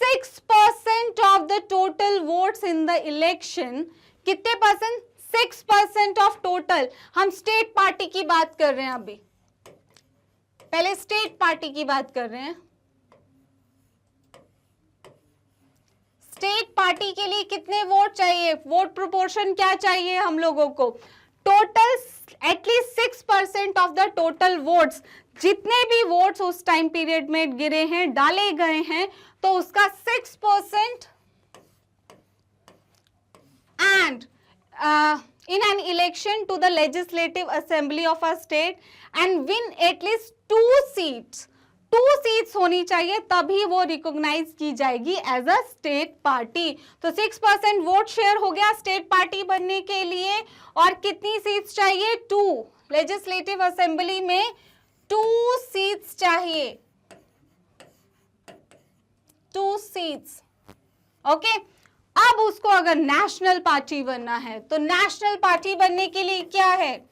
Speaker 1: 6% of the total votes in the election। कितने परसेंट, 6% ऑफ टोटल। हम स्टेट पार्टी की बात कर रहे हैं, अभी पहले स्टेट पार्टी की बात कर रहे हैं। स्टेट पार्टी के लिए कितने वोट चाहिए, वोट प्रोपोर्शन क्या चाहिए हम लोगों को, total at least 6% of the total votes. जितने भी वोट्स उस टाइम पीरियड में गिरे हैं, डाले गए हैं, तो उसका 6%। And in an election to the legislative assembly of a state and win at least 2 seats। 2 seats होनी चाहिए तभी वो रिकॉग्नाइज की जाएगी एज अ स्टेट पार्टी। तो 6% वोट शेयर हो गया स्टेट पार्टी बनने के लिए, और कितनी सीट्स चाहिए, 2। लेजिस्लेटिव असेंबली में 2 सीट्स चाहिए, 2 सीट्स। ओके, अब उसको अगर नेशनल पार्टी बनना है तो नेशनल पार्टी बनने के लिए क्या है,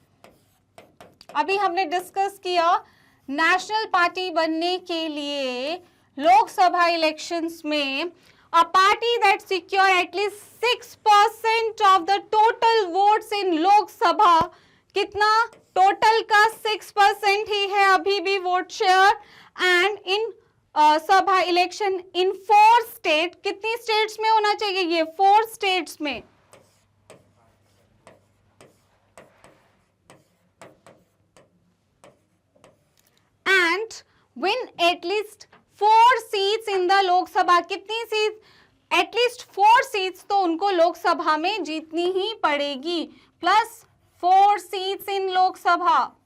Speaker 1: अभी हमने डिस्कस किया, नेशनल पार्टी बनने के लिए लोकसभा इलेक्शंस में अ party that secure at least 6% of the total votes in Lok Sabha. कितना, टोटल का 6% ही है अभी भी वोट शेयर, एंड इन सभा इलेक्शन इन 4 स्टेट, कितनी स्टेट्स में होना चाहिए? ये 4 स्टेट्स में। And win at least 4 seats in the Lok Sabha, कितनी सीट? एटलीस्ट 4 सीट्स तो उनको लोकसभा में जीतनी ही पड़ेगी, प्लस 4 सीट्स इन लोकसभा।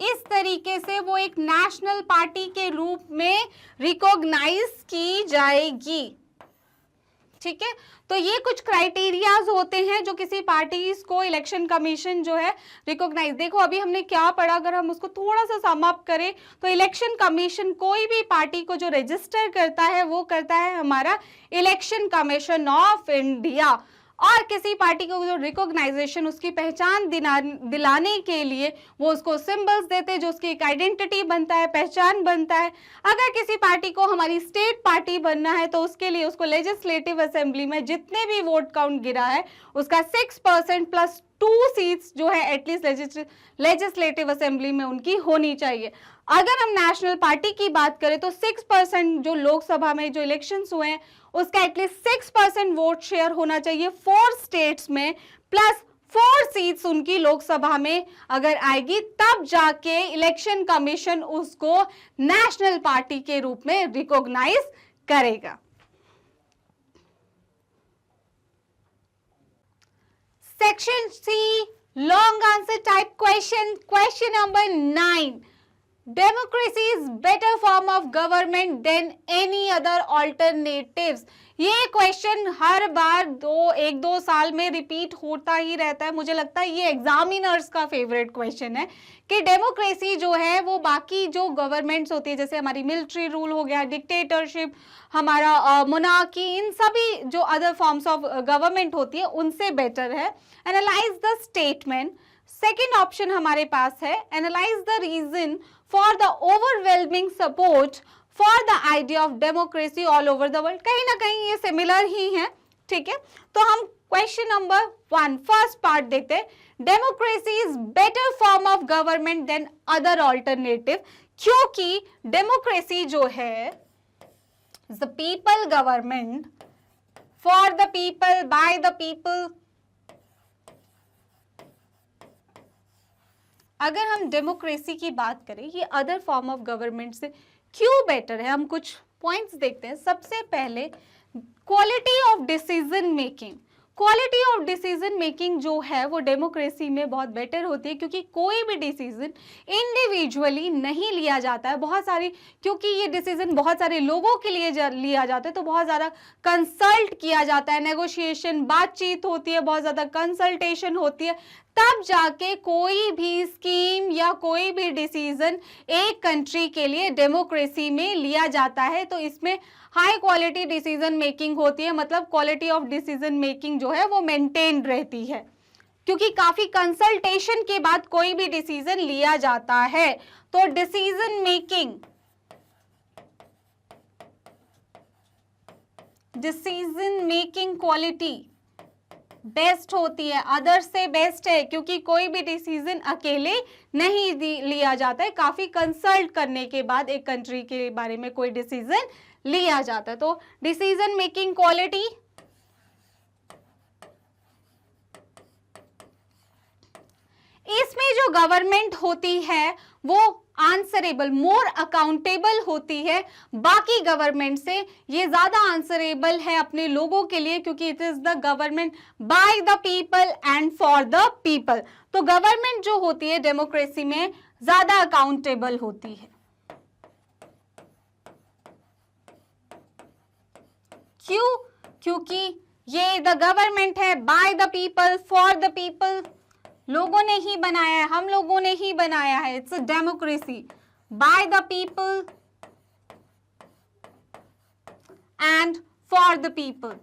Speaker 1: इस तरीके से वो एक नेशनल पार्टी के रूप में रिकॉग्नाइज की जाएगी। ठीक है, तो ये कुछ क्राइटेरियाज होते हैं जो किसी पार्टीज को इलेक्शन कमीशन जो है रिकॉग्नाइज। देखो अभी हमने क्या पढ़ा, अगर हम उसको थोड़ा सा सम अप करें तो इलेक्शन कमीशन कोई भी पार्टी को जो रजिस्टर करता है वो करता है हमारा इलेक्शन कमीशन ऑफ इंडिया। और किसी पार्टी को जो रिकॉग्नाइजेशन, उसकी पहचान दिलाने के लिए वो उसको सिंबल्स देते हैं जो उसकी एक आइडेंटिटी बनता है, पहचान बनता है। अगर किसी पार्टी को हमारी स्टेट पार्टी बनना है तो उसके लिए उसको लेजिस्लेटिव असेंबली में जितने भी वोट काउंट गिरा है उसका 6% प्लस 2 सीट्स जो है एटलीस्ट लेजिस्लेटिव असेंबली में उनकी होनी चाहिए। अगर हम नेशनल पार्टी की बात करें तो 6% जो लोकसभा में जो इलेक्शंस हुए हैं उसका एटलीस्ट 6% वोट शेयर होना चाहिए 4 स्टेट्स में, प्लस 4 सीट्स उनकी लोकसभा में अगर आएगी तब जाके इलेक्शन कमीशन उसको नेशनल पार्टी के रूप में रिकॉग्नाइज करेगा। Section C, long answer type question, question number 9। Democracy is better form of government than any other alternatives। ये क्वेश्चन हर बार 1-2 साल में रिपीट होता ही रहता है। मुझे लगता है ये एग्जामिनर्स का फेवरेट क्वेश्चन है कि डेमोक्रेसी जो है वो बाकी जो गवर्नमेंट्स होती है, जैसे हमारी मिलिट्री रूल हो गया, डिक्टेटरशिप, हमारा मोनार्की, इन सभी जो अदर फॉर्म्स ऑफ गवर्नमेंट होती है उनसे बेटर है। Analyse the statement. Second option हमारे पास है analyse the reason for the overwhelming support for the idea of democracy all over the world। कहीं ना कहीं ये सिमिलर ही है। ठीक है, तो हम क्वेश्चन नंबर 1 फर्स्ट पार्ट देखते हैं। Democracy is better form of government than other alternative, क्योंकि डेमोक्रेसी जो है the people government for the people by the people. अगर हम डेमोक्रेसी की बात करें ये अदर फॉर्म ऑफ गवर्नमेंट से क्यों बेटर है, हम कुछ पॉइंट्स देखते हैं। सबसे पहले quality of decision making. Quality of decision making जो है वो डेमोक्रेसी में बहुत बेटर होती है, क्योंकि कोई भी डिसीजन इंडिविजुअली नहीं लिया जाता है। बहुत सारी, क्योंकि ये डिसीजन बहुत सारे लोगों के लिए लिया जाता है तो बहुत ज़्यादा कंसल्ट किया जाता है, नेगोशिएशन, बातचीत होती है, बहुत ज़्यादा कंसल्टेशन होती है, तब जाके कोई भी स्कीम या कोई भी डिसीजन एक कंट्री के लिए डेमोक्रेसी में लिया जाता है। तो इसमें हाई क्वालिटी डिसीजन मेकिंग होती है, मतलब क्वालिटी ऑफ डिसीजन मेकिंग जो है वो मेंटेन रहती है, क्योंकि काफी कंसल्टेशन के बाद कोई भी डिसीजन लिया जाता है। तो डिसीजन मेकिंग क्वालिटी बेस्ट होती है, अदर से बेस्ट है, क्योंकि कोई भी डिसीजन अकेले नहीं लिया जाता है, काफी कंसल्ट करने के बाद एक कंट्री के बारे में कोई डिसीजन लिया जाता है। तो डिसीजन मेकिंग क्वालिटी, इसमें जो गवर्नमेंट होती है वो आंसरेबल, मोर अकाउंटेबल होती है बाकी गवर्नमेंट से। ये ज्यादा आंसरेबल है अपने लोगों के लिए, क्योंकि it is the government by the people and for the people. तो गवर्नमेंट जो होती है डेमोक्रेसी में ज्यादा अकाउंटेबल होती है। क्यों? क्योंकि ये द गवर्नमेंट है bye the people for the people, लोगों ने ही बनाया है, हम लोगों ने ही बनाया है। It's a democracy bye the people and for the people.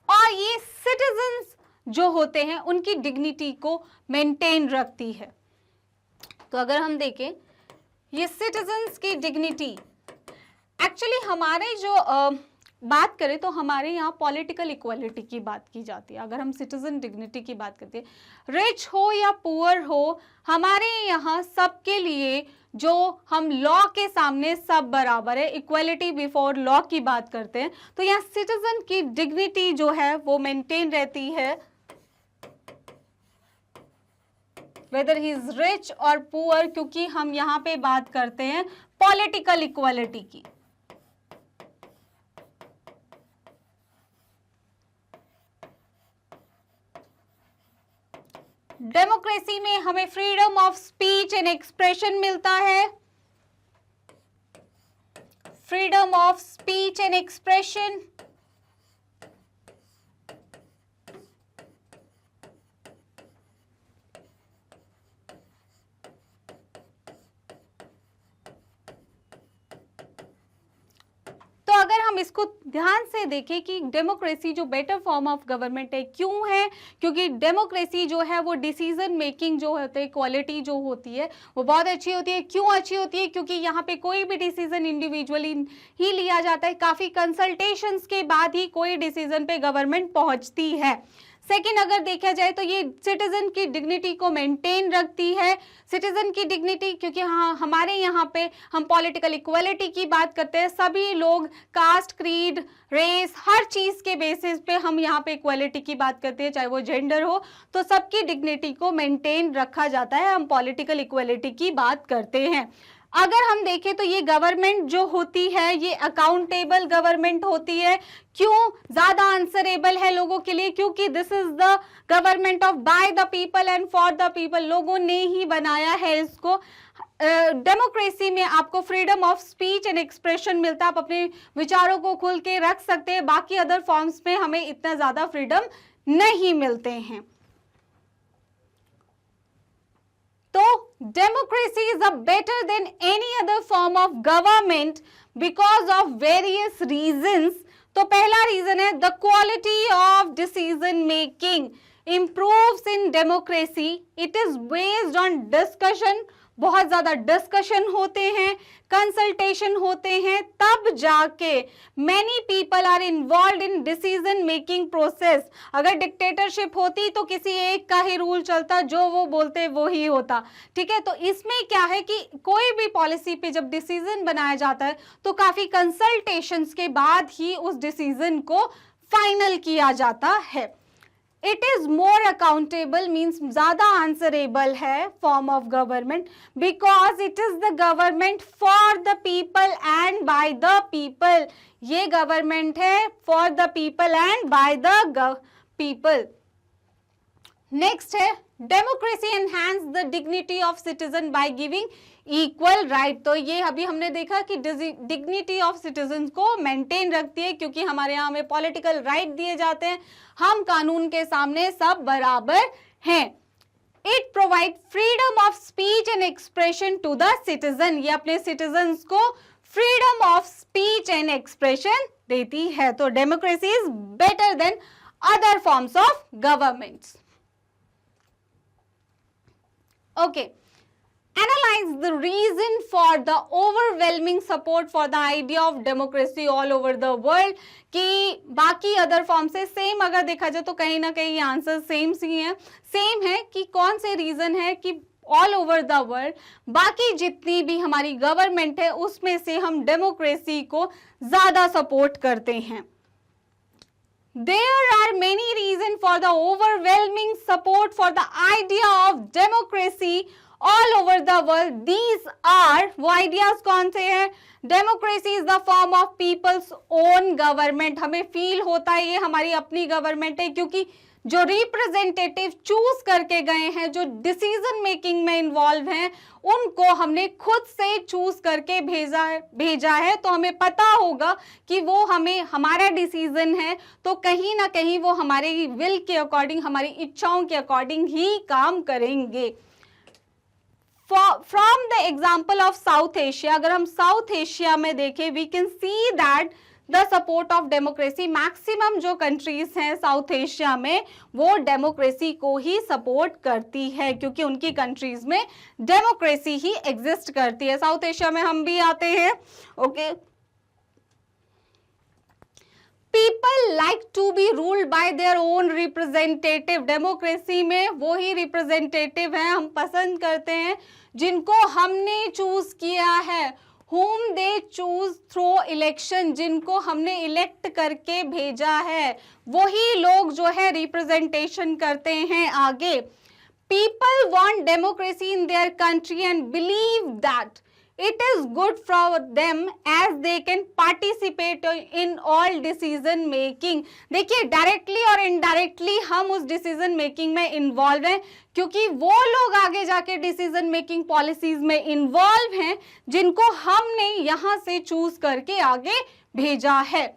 Speaker 1: और ये सिटीजन्स जो होते हैं उनकी डिग्निटी को मेंटेन रखती है। तो अगर हम देखें ये सिटीजन्स की डिग्निटी एक्चुअली हमारे जो बात करें तो हमारे यहाँ पॉलिटिकल इक्वालिटी की बात की जाती है। अगर हम सिटीजन डिग्निटी की बात करते हैं, रिच हो या पुअर हो, हमारे यहाँ सबके लिए जो हम लॉ के सामने सब बराबर है, इक्वालिटी बिफोर लॉ की बात करते हैं, तो यहाँ सिटीजन की डिग्निटी जो है वो मेंटेन रहती है, वेदर ही इज रिच और पुअर, क्योंकि हम यहाँ पे बात करते हैं पॉलिटिकल इक्वालिटी की। डेमोक्रेसी में हमें freedom of speech and expression मिलता है, freedom of speech and expression. तो अगर हम इसको ध्यान से देखें कि डेमोक्रेसी जो बेटर फॉर्म ऑफ गवर्नमेंट है, क्यों है? क्योंकि डेमोक्रेसी जो है वो डिसीजन मेकिंग जो होते है, क्वालिटी जो होती है वो बहुत अच्छी होती है। क्यों अच्छी होती है? क्योंकि यहाँ पे कोई भी डिसीजन इंडिविजुअली ही लिया जाता है, काफी कंसल्टेशंस के बाद ही कोई डिसीजन पे गवर्नमेंट पहुंचती है। सेकेंड, अगर देखा जाए तो ये सिटीजन की डिग्निटी को मेंटेन रखती है। सिटीजन की डिग्निटी, क्योंकि हाँ हमारे यहाँ पे हम पॉलिटिकल इक्वालिटी की बात करते हैं, सभी लोग कास्ट, क्रीड, रेस, हर चीज के बेसिस पे हम यहाँ पे इक्वालिटी की बात करते हैं, चाहे वो जेंडर हो, तो सबकी डिग्निटी को मेंटेन रखा जाता है। हम पॉलिटिकल इक्वालिटी की बात करते हैं। अगर हम देखें तो ये गवर्नमेंट जो होती है ये अकाउंटेबल गवर्नमेंट होती है। क्यों ज्यादा आंसरेबल है लोगों के लिए? क्योंकि this is the government of bye the people and for the people, लोगों ने ही बनाया है इसको। डेमोक्रेसी में आपको freedom of speech and expression मिलता है, आप अपने विचारों को खुल के रख सकते हैं। बाकी अदर फॉर्म्स में हमें इतना ज्यादा फ्रीडम नहीं मिलते हैं। तो democracy is a better than any other form of government because of various reasons. तो पहला रीजन है the quality of decision making improves in democracy. It is based on discussion. बहुत ज्यादा डिस्कशन होते हैं, कंसल्टेशन होते हैं, तब जाके many people are involve in decision making process. अगर डिक्टेटरशिप होती तो किसी एक का ही रूल चलता, जो वो बोलते वो ही होता। ठीक है, तो इसमें क्या है कि कोई भी पॉलिसी पे जब डिसीजन बनाया जाता है तो काफी कंसल्टेशंस के बाद ही उस डिसीजन को फाइनल किया जाता है। It is more accountable means ज्यादा आंसरेबल है form of government, because it is the government for the people and by the people. ये गवर्नमेंट है for the people and by the people. Next है democracy enhance the dignity of citizen by giving equal right. तो ये अभी हमने देखा कि डिग्निटी ऑफ सिटीजन को मेंटेन रखती है, क्योंकि हमारे यहाँ हमें पॉलिटिकल राइट दिए जाते हैं, हम कानून के सामने सब बराबर हैं। It provide freedom of speech and expression to the citizen. ये अपने सिटीजन्स को freedom of speech and expression देती है। तो democracy is better than other forms of governments. Okay, analyze the reason for the overwhelming support for the idea of democracy all over the world. कि बाकी अदर फॉर्म से सेम अगर देखा जाए तो कहीं ना कहीं आंसर सेम सी है, सेम है कि कौन से रीजन है कि ऑल ओवर द वर्ल्ड बाकी जितनी भी हमारी गवर्नमेंट है उसमें से हम डेमोक्रेसी को ज्यादा सपोर्ट करते हैं। There are many reasons for the overwhelming support for the idea of democracy all over the world. These are, वो ideas कौन से हैं? Democracy is the form of people's own government. हमें feel होता है ये हमारी अपनी गवर्नमेंट है, क्योंकि जो रिप्रेजेंटेटिव चूज करके गए हैं, जो डिसीजन मेकिंग में इन्वॉल्व हैं, उनको हमने खुद से चूज करके भेजा है। तो हमें पता होगा कि वो हमें हमारा डिसीजन है, तो कहीं ना कहीं वो हमारे विल के अकॉर्डिंग, हमारी इच्छाओं के अकॉर्डिंग ही काम करेंगे। From the example of South Asia, अगर हम साउथ एशिया में देखें, we can see that the support of democracy, maximum जो कंट्रीज हैं साउथ एशिया में वो डेमोक्रेसी को ही सपोर्ट करती है, क्योंकि उनकी कंट्रीज में डेमोक्रेसी ही एग्जिस्ट करती है। साउथ एशिया में हम भी आते हैं, okay. Like to be ruled by their own representative. Democracy में वो ही रिप्रेजेंटेटिव हैं, हम पसंद करते हैं जिनको हमने चूज किया है, whom they choose through election, जिनको हमने इलेक्ट करके भेजा है, वही लोग जो है रिप्रेजेंटेशन करते हैं आगे। People want democracy in their country and believe that it is good for them as they can participate in all decision making। देखिए डायरेक्टली और इनडायरेक्टली हम उस डिसीजन मेकिंग में इन्वॉल्व हैं, क्योंकि वो लोग आगे जाके डिसीजन मेकिंग पॉलिसीज में इन्वॉल्व हैं जिनको हमने यहाँ से चूज करके आगे भेजा है।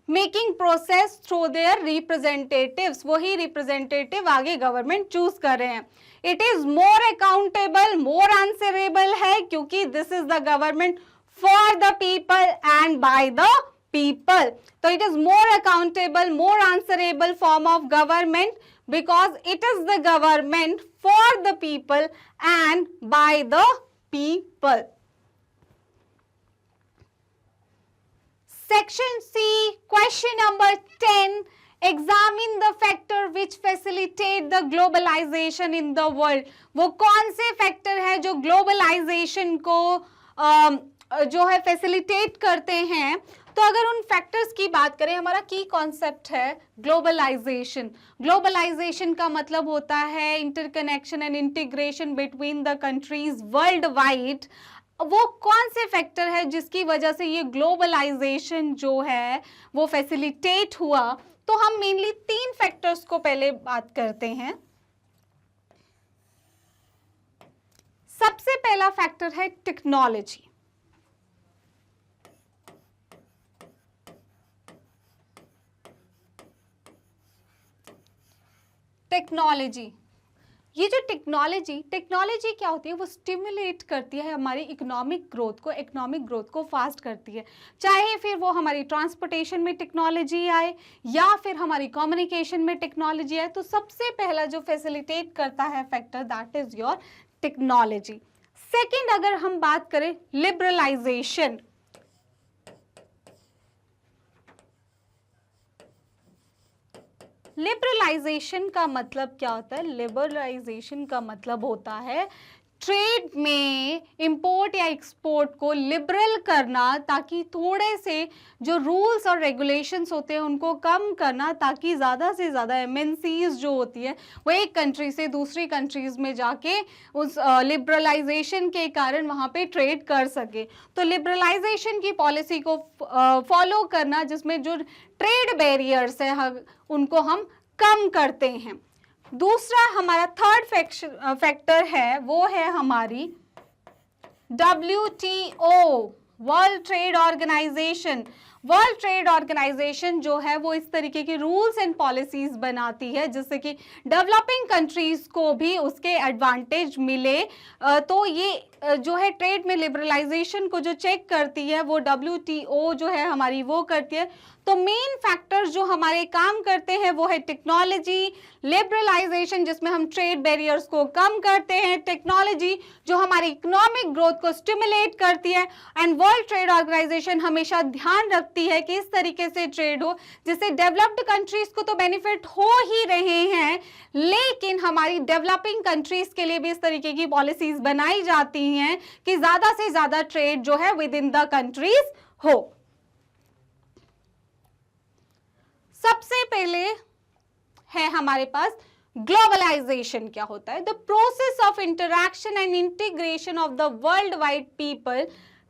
Speaker 1: Making process through their representatives, वही रिप्रेजेंटेटिव आगे गवर्नमेंट चूज कर रहे हैं। It is more accountable, more answerable है, क्योंकि this is the government for the people and by the people. तो it is more accountable, more answerable form of government because it is the government for the people and by the people. Section C, question number 10. Examine the factor which facilitate the globalization in the world। वो कौन से फैक्टर है जो ग्लोबलाइजेशन को जो है फैसिलिटेट करते हैं। तो अगर उन फैक्टर्स की बात करें, हमारा की कॉन्सेप्ट है ग्लोबलाइजेशन। ग्लोबलाइजेशन का मतलब होता है interconnection and integration between the countries world wide. वो कौन से फैक्टर है जिसकी वजह से ये ग्लोबलाइजेशन जो है वो फैसिलिटेट हुआ। तो हम मेनली 3 फैक्टर्स को पहले बात करते हैं। सबसे पहला फैक्टर है टेक्नोलॉजी। टेक्नोलॉजी, ये जो टेक्नोलॉजी क्या होती है, वो स्टिमुलेट करती है हमारी इकोनॉमिक ग्रोथ को फास्ट करती है। चाहे फिर वो हमारी ट्रांसपोर्टेशन में टेक्नोलॉजी आए या फिर हमारी कम्युनिकेशन में टेक्नोलॉजी आए, तो सबसे पहला जो फैसिलिटेट करता है factor that is your technology. Second, अगर हम बात करें लिबरलाइजेशन, लिबरलाइजेशन का मतलब क्या होता है? लिबरलाइजेशन का मतलब होता है ट्रेड में इंपोर्ट या एक्सपोर्ट को लिबरल करना, ताकि थोड़े से जो रूल्स और रेगुलेशंस होते हैं उनको कम करना, ताकि ज़्यादा से ज़्यादा एमएनसीज जो होती है वो एक कंट्री से दूसरी कंट्रीज़ में जाके उस लिबरलाइजेशन के कारण वहाँ पे ट्रेड कर सके। तो लिबरलाइजेशन की पॉलिसी को फॉलो करना, जिसमें जो ट्रेड बैरियर्स है उनको हम कम करते हैं। दूसरा हमारा थर्ड फैक्टर है, वो है हमारी WTO, world trade organisation. World trade organisation जो है वो इस तरीके की रूल्स एंड पॉलिसीज बनाती है जिससे कि डेवलपिंग कंट्रीज को भी उसके एडवांटेज मिले। तो ये जो है ट्रेड में लिबरलाइजेशन को जो चेक करती है वो WTO जो है हमारी वो करती है। तो मेन फैक्टर्स जो हमारे काम करते हैं वो है टेक्नोलॉजी, लिबरलाइजेशन जिसमें हम ट्रेड बैरियर्स को कम करते हैं, टेक्नोलॉजी जो हमारी इकोनॉमिक ग्रोथ को स्टिमुलेट करती है, एंड वर्ल्ड ट्रेड ऑर्गेनाइजेशन हमेशा ध्यान रखती है कि इस तरीके से ट्रेड हो जिससे डेवलप्ड कंट्रीज को तो बेनिफिट हो ही रहे हैं, लेकिन हमारी डेवलपिंग कंट्रीज के लिए भी इस तरीके की पॉलिसीज बनाई जाती हैं कि ज्यादा से ज्यादा ट्रेड जो है विद इन द कंट्रीज हो। सबसे पहले है हमारे पास ग्लोबलाइजेशन क्या होता है? The process of interaction and integration of the world wide people,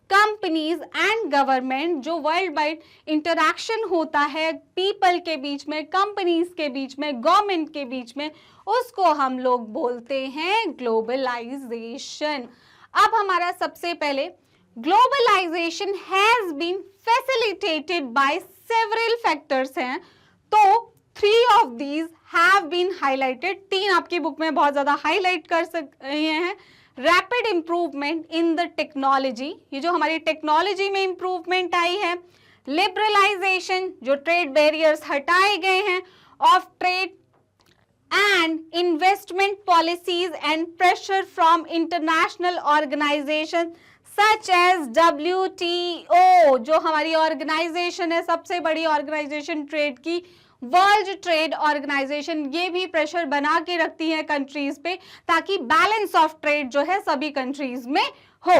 Speaker 1: companies and government. जो वर्ल्ड वाइड इंटरैक्शन होता है पीपल के बीच में, कंपनीज के बीच में, गवर्नमेंट के बीच में, उसको हम लोग बोलते हैं ग्लोबलाइजेशन। अब हमारा सबसे पहले globalisation has been facilitated by several factors हैं। तो 3 of these have been highlighted, 3 आपकी बुक में बहुत ज्यादा हाईलाइट कर रहे हैं। Rapid improvement in the technology, ये जो हमारी टेक्नोलॉजी में इंप्रूवमेंट आई है। लिबरलाइजेशन, जो ट्रेड बैरियर्स हटाए गए हैं of trade and investment policies and pressure from international organisation such as WTO, जो हमारी ऑर्गेनाइजेशन है, सबसे बड़ी ऑर्गेनाइजेशन ट्रेड की, वर्ल्ड ट्रेड ऑर्गेनाइजेशन, ये भी प्रेशर बना के रखती है कंट्रीज पे ताकि बैलेंस ऑफ ट्रेड जो है सभी कंट्रीज में हो।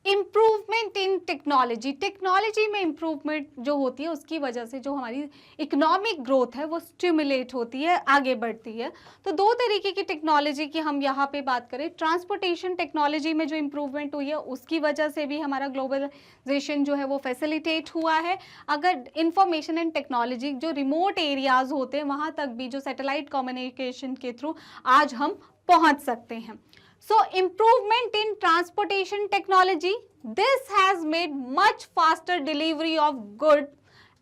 Speaker 1: इम्प्रूवमेंट इन टेक्नोलॉजी, टेक्नोलॉजी में इम्प्रूवमेंट जो होती है उसकी वजह से जो हमारी इकोनॉमिक ग्रोथ है वो स्टिमुलेट होती है, आगे बढ़ती है। तो दो तरीके की टेक्नोलॉजी की हम यहाँ पे बात करें, ट्रांसपोर्टेशन टेक्नोलॉजी में जो इम्प्रूवमेंट हुई है उसकी वजह से भी हमारा ग्लोबलाइजेशन जो है वो फैसिलिटेट हुआ है। अगर इंफॉर्मेशन एंड टेक्नोलॉजी, जो रिमोट एरियाज होते हैं वहाँ तक भी जो सैटेलाइट कम्युनिकेशन के थ्रू आज हम पहुँच सकते हैं। So improvement in transportation technology, this has made much faster delivery of goods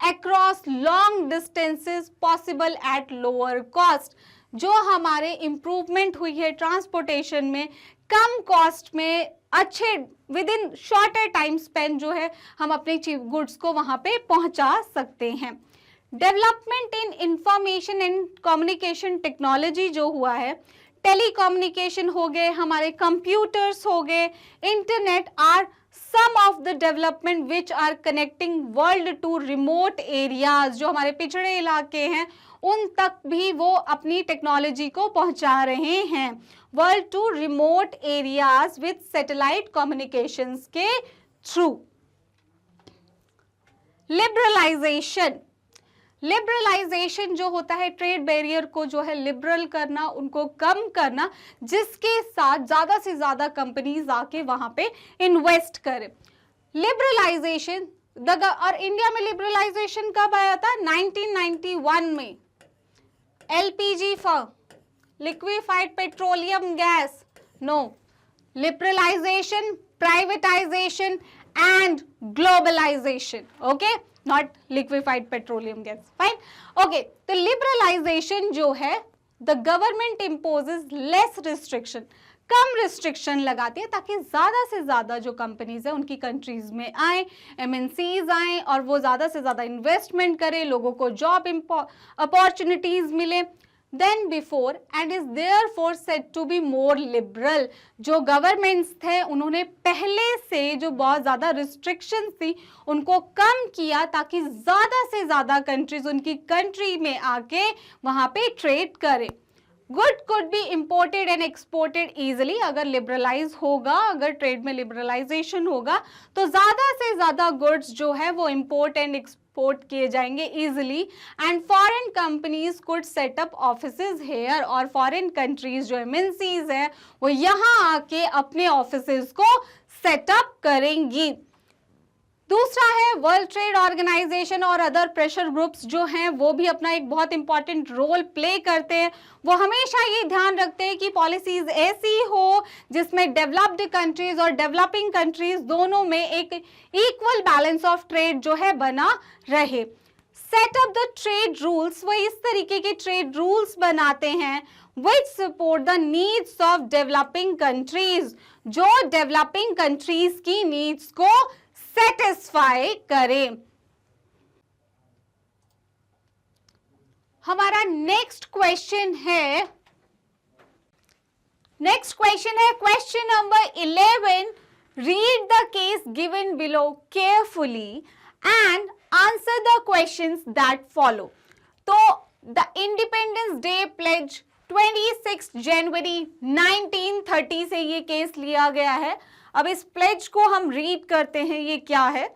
Speaker 1: across long distances possible at lower cost. जो हमारे improvement हुई है ट्रांसपोर्टेशन में, कम कॉस्ट में अच्छे with in shorter time Spain जो है हम अपने गुड्स को वहां पे पहुंचा सकते हैं। Development in information and communication technology जो हुआ है, टेलीकम्युनिकेशन हो गए, हमारे कंप्यूटर्स हो गए, internet are some of the development which are connecting world to remote areas, जो हमारे पिछड़े इलाके हैं उन तक भी वो अपनी टेक्नोलॉजी को पहुंचा रहे हैं, world to remote areas with satellite communications के थ्रू। लिबरलाइजेशन, लिबरलाइजेशन जो होता है ट्रेड बैरियर को जो है लिबरल करना, उनको कम करना, जिसके साथ ज्यादा से ज्यादा कंपनीज आके वहां पे इन्वेस्ट करें। लिबरलाइजेशन और इंडिया में लिबरलाइजेशन कब आया था? 1991 में। LPG for liquefied petroleum gas, no, liberalisation, privatisation and globalisation, okay, not liquefied petroleum gas, fine, okay. तो लिबरलाइजेशन जो है, the government imposes less restriction, कम रिस्ट्रिक्शन लगाती है ताकि ज्यादा से ज्यादा जो कंपनीज है उनकी कंट्रीज में आए, MNCs आए और वो ज्यादा से ज्यादा इन्वेस्टमेंट करें, लोगों को जॉब अपॉर्चुनिटीज मिले than before, and is therefore said to be more liberal. जो गवर्नमेंट्स थे उन्होंने पहले से जो बहुत ज्यादा रिस्ट्रिक्शन थी उनको कम किया ताकि ज्यादा से ज्यादा कंट्रीज उनकी कंट्री में आके वहां पे ट्रेड करें। Good could be imported and exported easily, अगर लिबरलाइज होगा, अगर ट्रेड में लिबरलाइजेशन होगा तो ज्यादा से ज्यादा गुड्स जो है वो इम्पोर्ट एंड एक्सपोर्ट किए जाएंगे easily, and foreign companies could set up offices here, और फॉरेन कंट्रीज जो MNCs हैं वो यहाँ आके अपने ऑफिसेज को सेटअप करेंगी। दूसरा है वर्ल्ड ट्रेड ऑर्गेनाइजेशन और अदर प्रेशर ग्रुप्स जो हैं वो भी अपना एक बहुत इंपॉर्टेंट रोल प्ले करते हैं। वो हमेशा ये ध्यान रखते हैं कि पॉलिसीज ऐसी हो जिसमें डेवलप्ड कंट्रीज और डेवलपिंग कंट्रीज दोनों में एक इक्वल बैलेंस ऑफ ट्रेड जो है बना रहे। Set up the trade rules, वो इस तरीके के ट्रेड रूल्स बनाते हैं which support the needs of developing countries, जो डेवलपिंग कंट्रीज की नीड्स को सेटिस्फाई करें। हमारा नेक्स्ट क्वेश्चन है question number 11। Read the case given below carefully and answer the questions that follow. तो द इंडिपेंडेंस डे प्लेज 26 जनवरी 1930 से ये केस लिया गया है। अब इस प्लेज को हम रीड करते हैं, ये क्या है?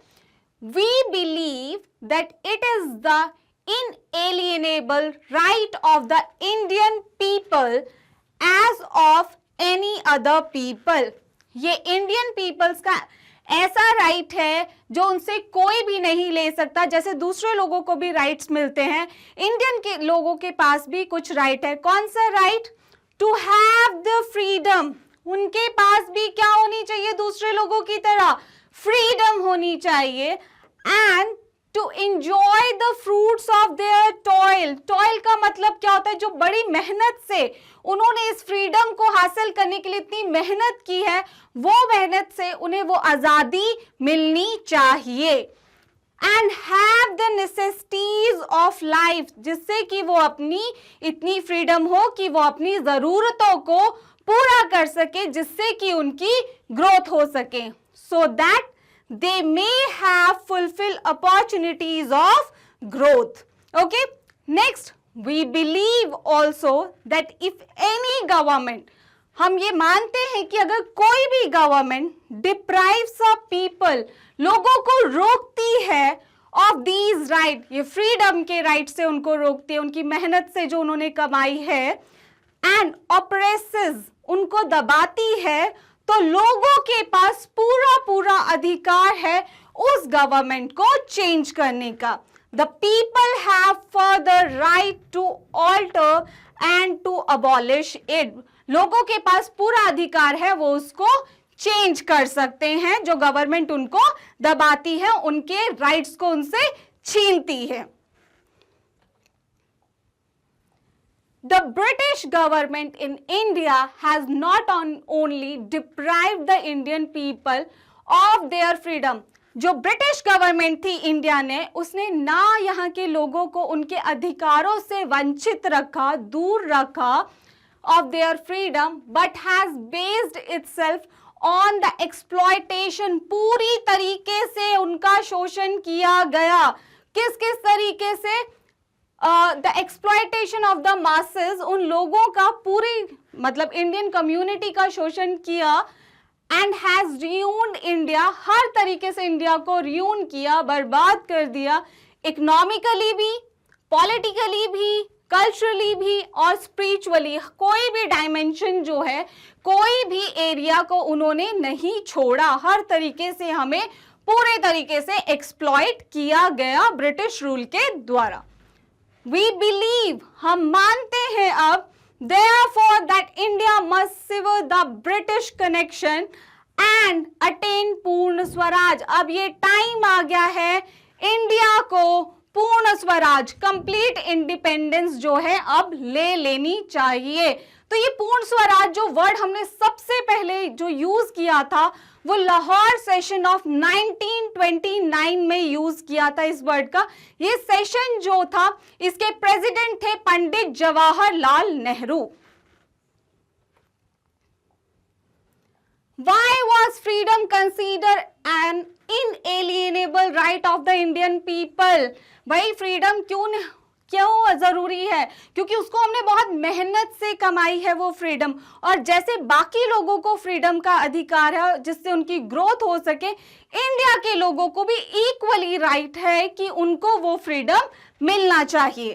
Speaker 1: We believe that it is the inalienable right of the Indian people as of any other people। ये इंडियन पीपल्स का ऐसा राइट है जो उनसे कोई भी नहीं ले सकता। जैसे दूसरे लोगों को भी राइट्स मिलते हैं, इंडियन के लोगों के पास भी कुछ राइट है। कौन सा right? To have the freedom. उनके पास भी क्या होनी चाहिए? दूसरे लोगों की तरह फ्रीडम होनी चाहिए। And to enjoy the fruits of their toil. Toil का मतलब क्या होता है? जो बड़ी मेहनत से उन्होंने इस फ्रीडम को हासिल करने के लिए इतनी मेहनत की है, वो मेहनत से उन्हें वो आजादी मिलनी चाहिए। And have the necessities of life, जिससे कि वो अपनी इतनी फ्रीडम हो कि वो अपनी जरूरतों को पूरा कर सके, जिससे कि उनकी ग्रोथ हो सके, so that they may have fulfil opportunities of growth. Okay, next, we believe also that if any government, हम ये मानते हैं कि अगर कोई भी गवर्नमेंट डिप्राइव्स अ पीपल, लोगों को रोकती है ऑफ दीज राइट, ये फ्रीडम के राइट से उनको रोकती है, उनकी मेहनत से जो उन्होंने कमाई है, एंड ऑपरेसेस, उनको दबाती है, तो लोगों के पास पूरा पूरा अधिकार है उस गवर्नमेंट को चेंज करने का. The people have further right to alter and to abolish it. लोगों के पास पूरा अधिकार है, वो उसको चेंज कर सकते हैं. जो गवर्नमेंट उनको दबाती है, उनके राइट्स को उनसे छीनती है. The British government in India has not only deprived the Indian people of their freedom. जो ब्रिटिश गवर्नमेंट थी इंडिया ने, उसने ना यहाँ के लोगों को उनके अधिकारों से वंचित रखा, दूर रखा of their freedom, but has based itself on the exploitation. पूरी तरीके से उनका शोषण किया गया. किस किस तरीके से? The exploitation of the masses, उन लोगों का पूरी मतलब इंडियन कम्युनिटी का शोषण किया, एंड हैज रियून्ड इंडिया, हर तरीके से इंडिया को रियून किया, बर्बाद कर दिया, इकोनॉमिकली भी, पॉलिटिकली भी, कल्चरली भी और स्पिरिचुअली. कोई भी डायमेंशन जो है, कोई भी एरिया को उन्होंने नहीं छोड़ा. हर तरीके से हमें पूरे तरीके से एक्सप्लॉइट किया गया ब्रिटिश रूल के द्वारा. We believe, हम मानते हैं अब, therefore that India must sever the British connection and attain पूर्ण स्वराज. अब ये टाइम आ गया है इंडिया को पूर्ण स्वराज, कंप्लीट इंडिपेंडेंस जो है अब ले लेनी चाहिए. तो ये पूर्ण स्वराज जो वर्ड हमने सबसे पहले जो यूज किया था, वो लाहौर सेशन ऑफ 1929 में यूज किया था इस वर्ड का. ये सेशन जो था, इसके प्रेसिडेंट थे Pandit Jawaharlal Nehru. Why was freedom considered an inalienable right of the Indian people? भाई फ्रीडम क्यों जरूरी है? क्योंकि उसको हमने बहुत मेहनत से कमाई है वो फ्रीडम, और जैसे बाकी लोगों को फ्रीडम का अधिकार है जिससे उनकी ग्रोथ हो सके, इंडिया के लोगों को भी इक्वली राइट है कि उनको वो फ्रीडम मिलना चाहिए.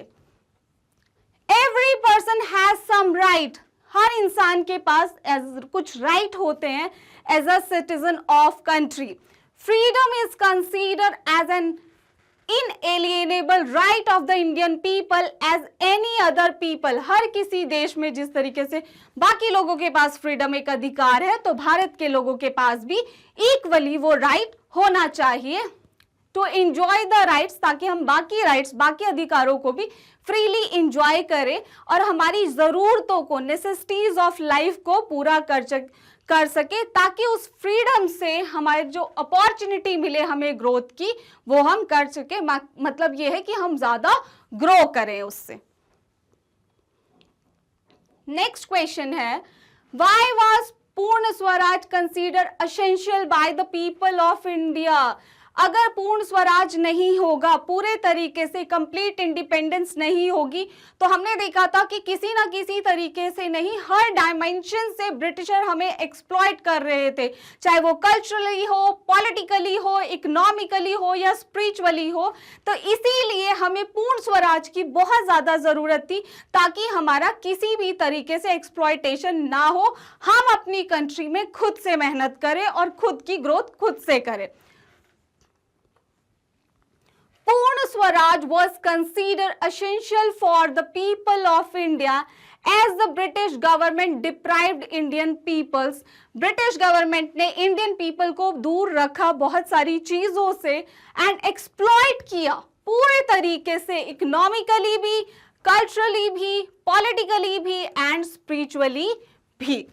Speaker 1: Every person has some right, हर इंसान के पास कुछ राइट होते हैं as a citizen of country. Freedom is considered as an inalienable right of the Indian people as any other people. हर किसी देश में जिस तरीके से बाकी लोगों के पास फ्रीडम एक अधिकार है, तो भारत के लोगों के पास भी इक्वली वो राइट होना चाहिए टू एंजॉय द राइट्स, ताकि हम बाकी राइट्स, बाकी अधिकारों को भी फ्रीली एंजॉय करें और हमारी जरूरतों को, नेसेसिटीज ऑफ लाइफ को पूरा कर सके, ताकि उस फ्रीडम से हमारे जो अपॉर्चुनिटी मिले हमें ग्रोथ की, वो हम कर सके. मतलब ये है कि हम ज्यादा ग्रो करें उससे. नेक्स्ट क्वेश्चन है, why was Purna Swaraj considered essential bye the people of India? अगर पूर्ण स्वराज नहीं होगा, पूरे तरीके से कंप्लीट इंडिपेंडेंस नहीं होगी, तो हमने देखा था कि किसी ना किसी तरीके से नहीं, हर डायमेंशन से ब्रिटिशर हमें एक्सप्लॉइट कर रहे थे, चाहे वो कल्चरली हो, पॉलिटिकली हो, इकोनॉमिकली हो या स्पिरिचुअली हो. तो इसीलिए हमें पूर्ण स्वराज की बहुत ज्यादा जरूरत थी, ताकि हमारा किसी भी तरीके से एक्सप्लॉइटेशन ना हो, हम अपनी कंट्री में खुद से मेहनत करें और खुद की ग्रोथ खुद से करें. Purna Swaraj was considered essential for the people of India as the British government deprived Indian peoples. British government ने Indian people को दूर रखा बहुत सारी चीजों से and exploit किया पूरे तरीके से, इकोनॉमिकली भी, कल्चरली भी, पॉलिटिकली भी एंड स्पिरिचुअली भी.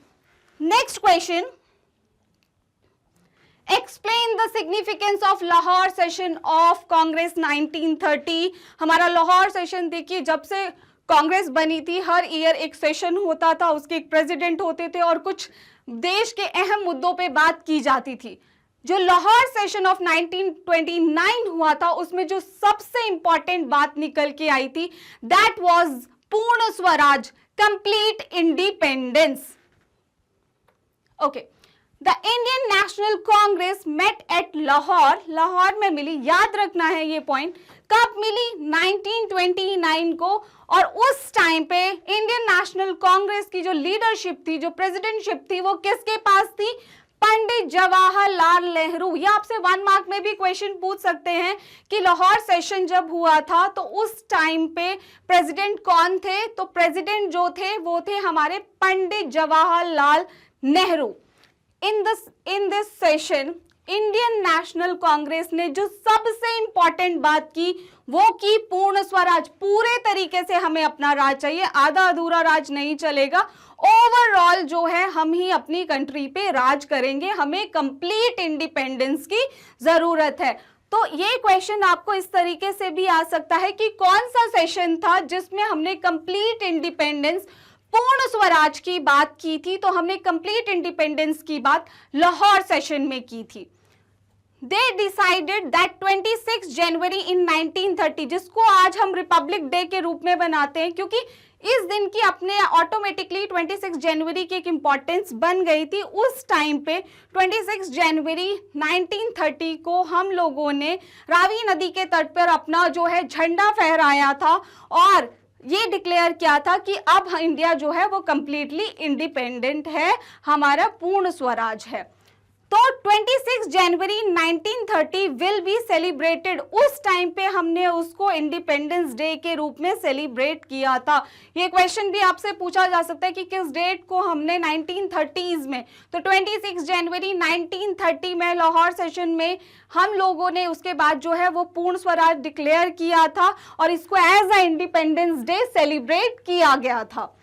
Speaker 1: Next question, explain the significance of Lahore session of Congress 1930. हमारा लाहौर सेशन देखिए, जब से कांग्रेस बनी थी, हर ईयर एक सेशन होता था, उसके एक प्रेसिडेंट होते थे और कुछ देश के अहम मुद्दों पे बात की जाती थी। जो लाहौर सेशन ऑफ 1929 हुआ था, उसमें जो सबसे इंपॉर्टेंट बात निकल के आई थी, that was Purna Swaraj, complete independence. Okay, the Indian National Congress met at Lahore, Lahore में मिली, याद रखना है ये पॉइंट, कब मिली? 1929 को। और उस टाइम पे इंडियन नेशनल कांग्रेस की जो लीडरशिप थी, जो प्रेसिडेंटशिप थी, वो किसके पास थी? पंडित जवाहरलाल नेहरू। ये आपसे 1 मार्क में भी क्वेश्चन पूछ सकते हैं कि लाहौर सेशन जब हुआ था तो उस टाइम पे प्रेसिडेंट कौन थे? तो प्रेसिडेंट जो थे वो थे हमारे Pandit Jawaharlal Nehru. In this session Indian National Congress ने जो सबसे इंपॉर्टेंट बात की वो की पूर्ण स्वराज। पूरे तरीके से हमें अपना राज चाहिए, आधा अधूरा राज नहीं चलेगा। ओवरऑल जो है हम ही अपनी कंट्री पे राज करेंगे, हमें कंप्लीट इंडिपेंडेंस की जरूरत है। तो ये क्वेश्चन आपको इस तरीके से भी आ सकता है कि कौन सा सेशन था जिसमें हमने कंप्लीट इंडिपेंडेंस, पूर्ण स्वराज की बात की थी? तो हमने कंप्लीट इंडिपेंडेंस की बात लाहौर सेशन में की थी। They decided that 26 January in 1930, जिसको आज हम रिपब्लिक डे के रूप में बनाते हैं, क्योंकि इस दिन की अपने ऑटोमेटिकली 26 जनवरी की एक इंपॉर्टेंस बन गई थी। उस टाइम पे 26 जनवरी 1930 को हम लोगों ने रावी नदी के तट पर अपना जो है झंडा फहराया था और ये डिक्लेयर किया था कि अब इंडिया जो है वो कंप्लीटली इंडिपेंडेंट है, हमारा पूर्ण स्वराज है। तो 26 जनवरी 1930 विल बी सेलिब्रेटेड, उस टाइम पे हमने उसको इंडिपेंडेंस डे के रूप में सेलिब्रेट किया था। ये क्वेश्चन भी आपसे पूछा जा सकता है कि किस डेट को हमने 1930s में, तो 26 जनवरी 1930 में लाहौर सेशन में हम लोगों ने उसके बाद जो है वो पूर्ण स्वराज डिक्लेयर किया था और इसको as a independence day celebrate किया गया था।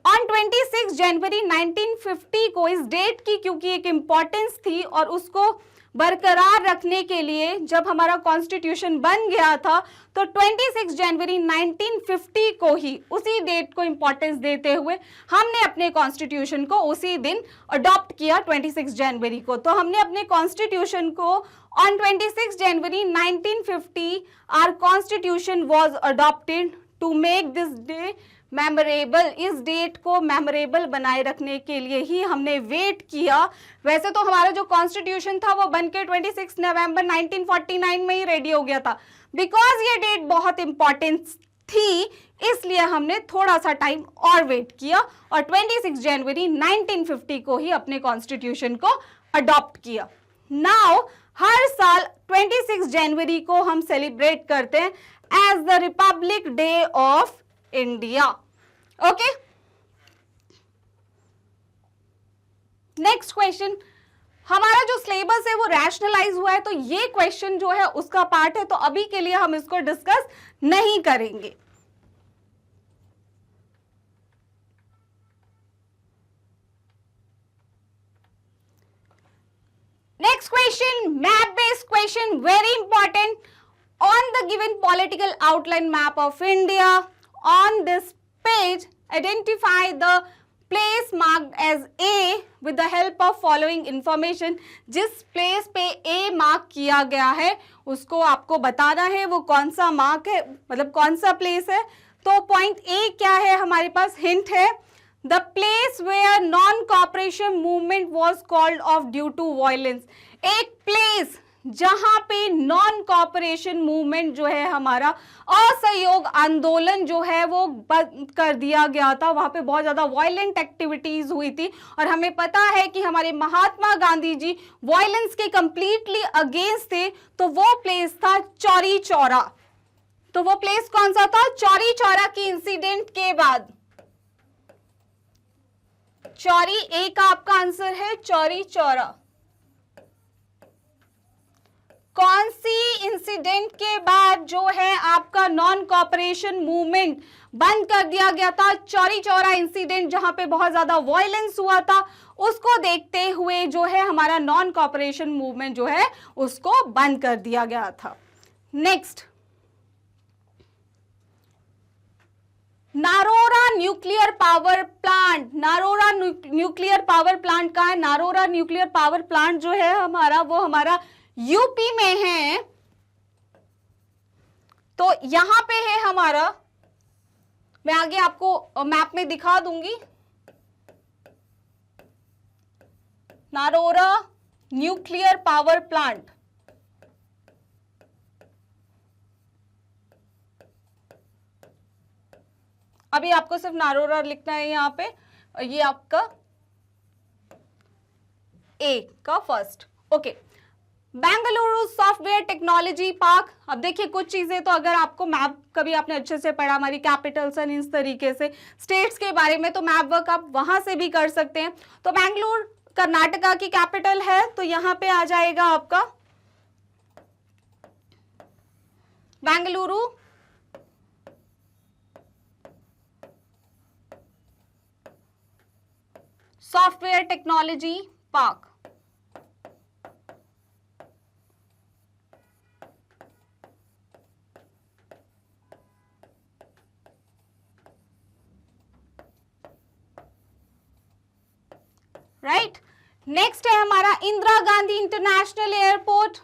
Speaker 1: ऑन 26 जनवरी 1950 को इस डेट की क्योंकि एक इंपॉर्टेंस थी और उसको बरकरार रखने के लिए जब हमारा कॉन्स्टिट्यूशन बन गया था, तो 26 जनवरी 1950 को ही, उसी डेट को इंपॉर्टेंस देते हुए हमने अपने कॉन्स्टिट्यूशन को उसी दिन अडॉप्ट किया 26 जनवरी को। तो हमने अपने कॉन्स्टिट्यूशन को on 26 January 1950 our constitution was adopted to make this day memorable. इस डेट को मेमोरेबल बनाए रखने के लिए ही हमने वेट किया। वैसे तो हमारा जो कॉन्स्टिट्यूशन था वो बनके 26 नवंबर 1949 में ही रेडी हो गया था। बिकॉज ये डेट बहुत इंपॉर्टेंट थी इसलिए हमने थोड़ा सा टाइम और वेट किया और 26 जनवरी 1950 को ही अपने कॉन्स्टिट्यूशन को अडॉप्ट किया। नाउ हर साल 26 जनवरी को हम सेलिब्रेट करते हैं as the republic day of India. Okay, next question, हमारा जो सिलेबस है वो रैशनलाइज हुआ है, तो ये क्वेश्चन जो है उसका पार्ट है, तो अभी के लिए हम इसको डिस्कस नहीं करेंगे। Next question, map based question, very important. On the given political outline map of India, on this page, identify the place marked as A with the help of following information. जिस प्लेस पे A मार्क किया गया है उसको आपको बताना है वो कौन सा मार्क है, मतलब कौन सा प्लेस है। तो पॉइंट A क्या है, हमारे पास हिंट है, the place where non cooperation movement was called off due to violence. एक प्लेस जहां पे नॉन कॉपरेशन मूवमेंट जो है, हमारा असहयोग आंदोलन जो है वो बंद कर दिया गया था, वहां पे बहुत ज्यादा वायलेंट एक्टिविटीज हुई थी और हमें पता है कि हमारे महात्मा गांधी जी वायलेंस के कंप्लीटली अगेंस्ट थे। तो वो प्लेस था चौरी चौरा। तो वो प्लेस कौन सा था? चौरी चौरा की इंसिडेंट के बाद। चौरी ए का आपका आंसर है चौरी चौरा। कौन सी इंसिडेंट के बाद जो है आपका नॉन कॉपरेशन मूवमेंट बंद कर दिया गया था? चौरी चौरा इंसिडेंट, जहां पे बहुत ज्यादा वायलेंस हुआ था, उसको देखते हुए जो है हमारा नॉन कॉपरेशन मूवमेंट जो है उसको बंद कर दिया गया था। Next, Narora nuclear power plant, Narora nuclear power plant कहाँ है? नारोरा न्यूक्लियर पावर प्लांट जो है हमारा, वो हमारा यूपी में है। तो यहां पे है हमारा, मैं आगे आपको मैप में दिखा दूंगी। नारोरा न्यूक्लियर पावर प्लांट, अभी आपको सिर्फ नारोरा लिखना है यहां पे। ये आपका ए का first. Okay, Bengaluru software technology park. अब देखिए कुछ चीजें तो अगर आपको मैप कभी आपने अच्छे से पढ़ा, हमारी कैपिटल्स एंड इस तरीके से स्टेट्स के बारे में, तो मैप वर्क आप वहां से भी कर सकते हैं। तो बेंगलुरु कर्नाटका की कैपिटल है, तो यहां पे आ जाएगा आपका Bengaluru software technology park. Right, next है हमारा इंदिरा गांधी इंटरनेशनल एयरपोर्ट।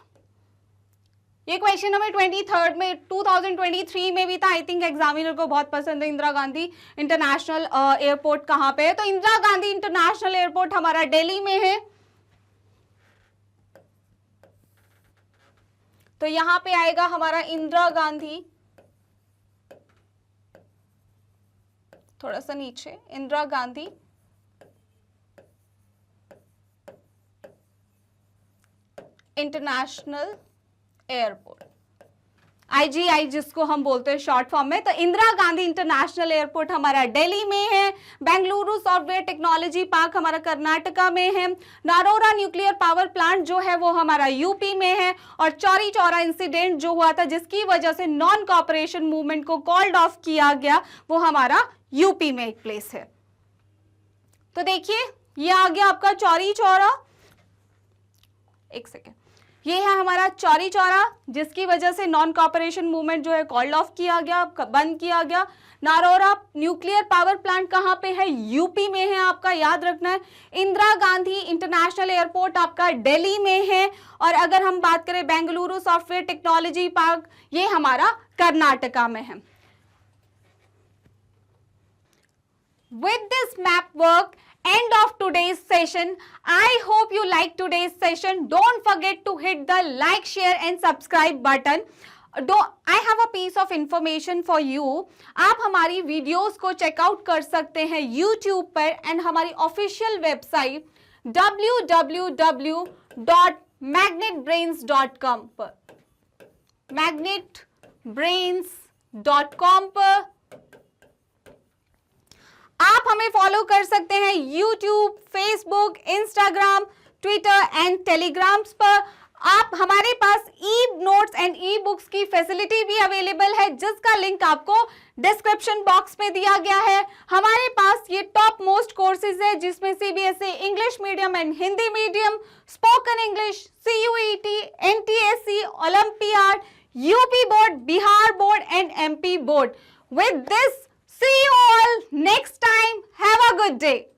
Speaker 1: ये क्वेश्चन नंबर 23 में 2023 में भी था। आई थिंक एग्जामिनर को बहुत पसंद है इंदिरा गांधी इंटरनेशनल एयरपोर्ट कहां पे है। तो इंदिरा गांधी इंटरनेशनल एयरपोर्ट हमारा दिल्ली में है। तो यहां पे आएगा हमारा इंदिरा गांधी, थोड़ा सा नीचे, Indira Gandhi international airport, IGI जिसको हम बोलते हैं शॉर्ट फॉर्म में। तो इंदिरा गांधी इंटरनेशनल एयरपोर्ट हमारा दिल्ली में है। बेंगलुरु सॉफ्टवेयर टेक्नोलॉजी पार्क हमारा कर्नाटका में है। नारोरा न्यूक्लियर पावर प्लांट जो है वो हमारा यूपी में है। और चौरी चौरा इंसिडेंट जो हुआ था जिसकी वजह से नॉन कॉपरेशन मूवमेंट को कॉल्ड ऑफ किया गया, वो हमारा यूपी में एक प्लेस है। तो देखिए ये आ गया आपका चौरी चौरा, एक सेकेंड, ये है हमारा चौरी चौरा जिसकी वजह से नॉन कॉपरेशन मूवमेंट जो है कॉल्ड ऑफ किया गया, बंद किया गया। नारोरा न्यूक्लियर पावर प्लांट कहां पे है? यूपी में है, आपका याद रखना है। इंदिरा गांधी इंटरनेशनल एयरपोर्ट आपका दिल्ली में है। और अगर हम बात करें बेंगलुरु सॉफ्टवेयर टेक्नोलॉजी पार्क, ये हमारा कर्नाटका में है। With this map work, end of today's session. I hope you like today's session. Don't forget to hit the like, share and subscribe button. I have a piece of information for you. आप हमारी वीडियोस को चेकआउट कर सकते हैं YouTube पर एंड हमारी ऑफिशियल वेबसाइट www.magnetbrains.com पर, magnetbrains.com पर आप हमें फॉलो कर सकते हैं YouTube, Facebook, Instagram, Twitter and telegrams पर। आप हमारे पास e notes and e books की फैसिलिटी भी अवेलेबल है जिसका लिंक आपको डिस्क्रिप्शन बॉक्स में दिया गया है। हमारे पास ये टॉप मोस्ट कोर्सेज है जिसमें CBSE English medium and Hindi medium, spoken English, CUET, NTSE, olympiad, UP board, Bihar board and MP board. With this, see you all next time. Have a good day.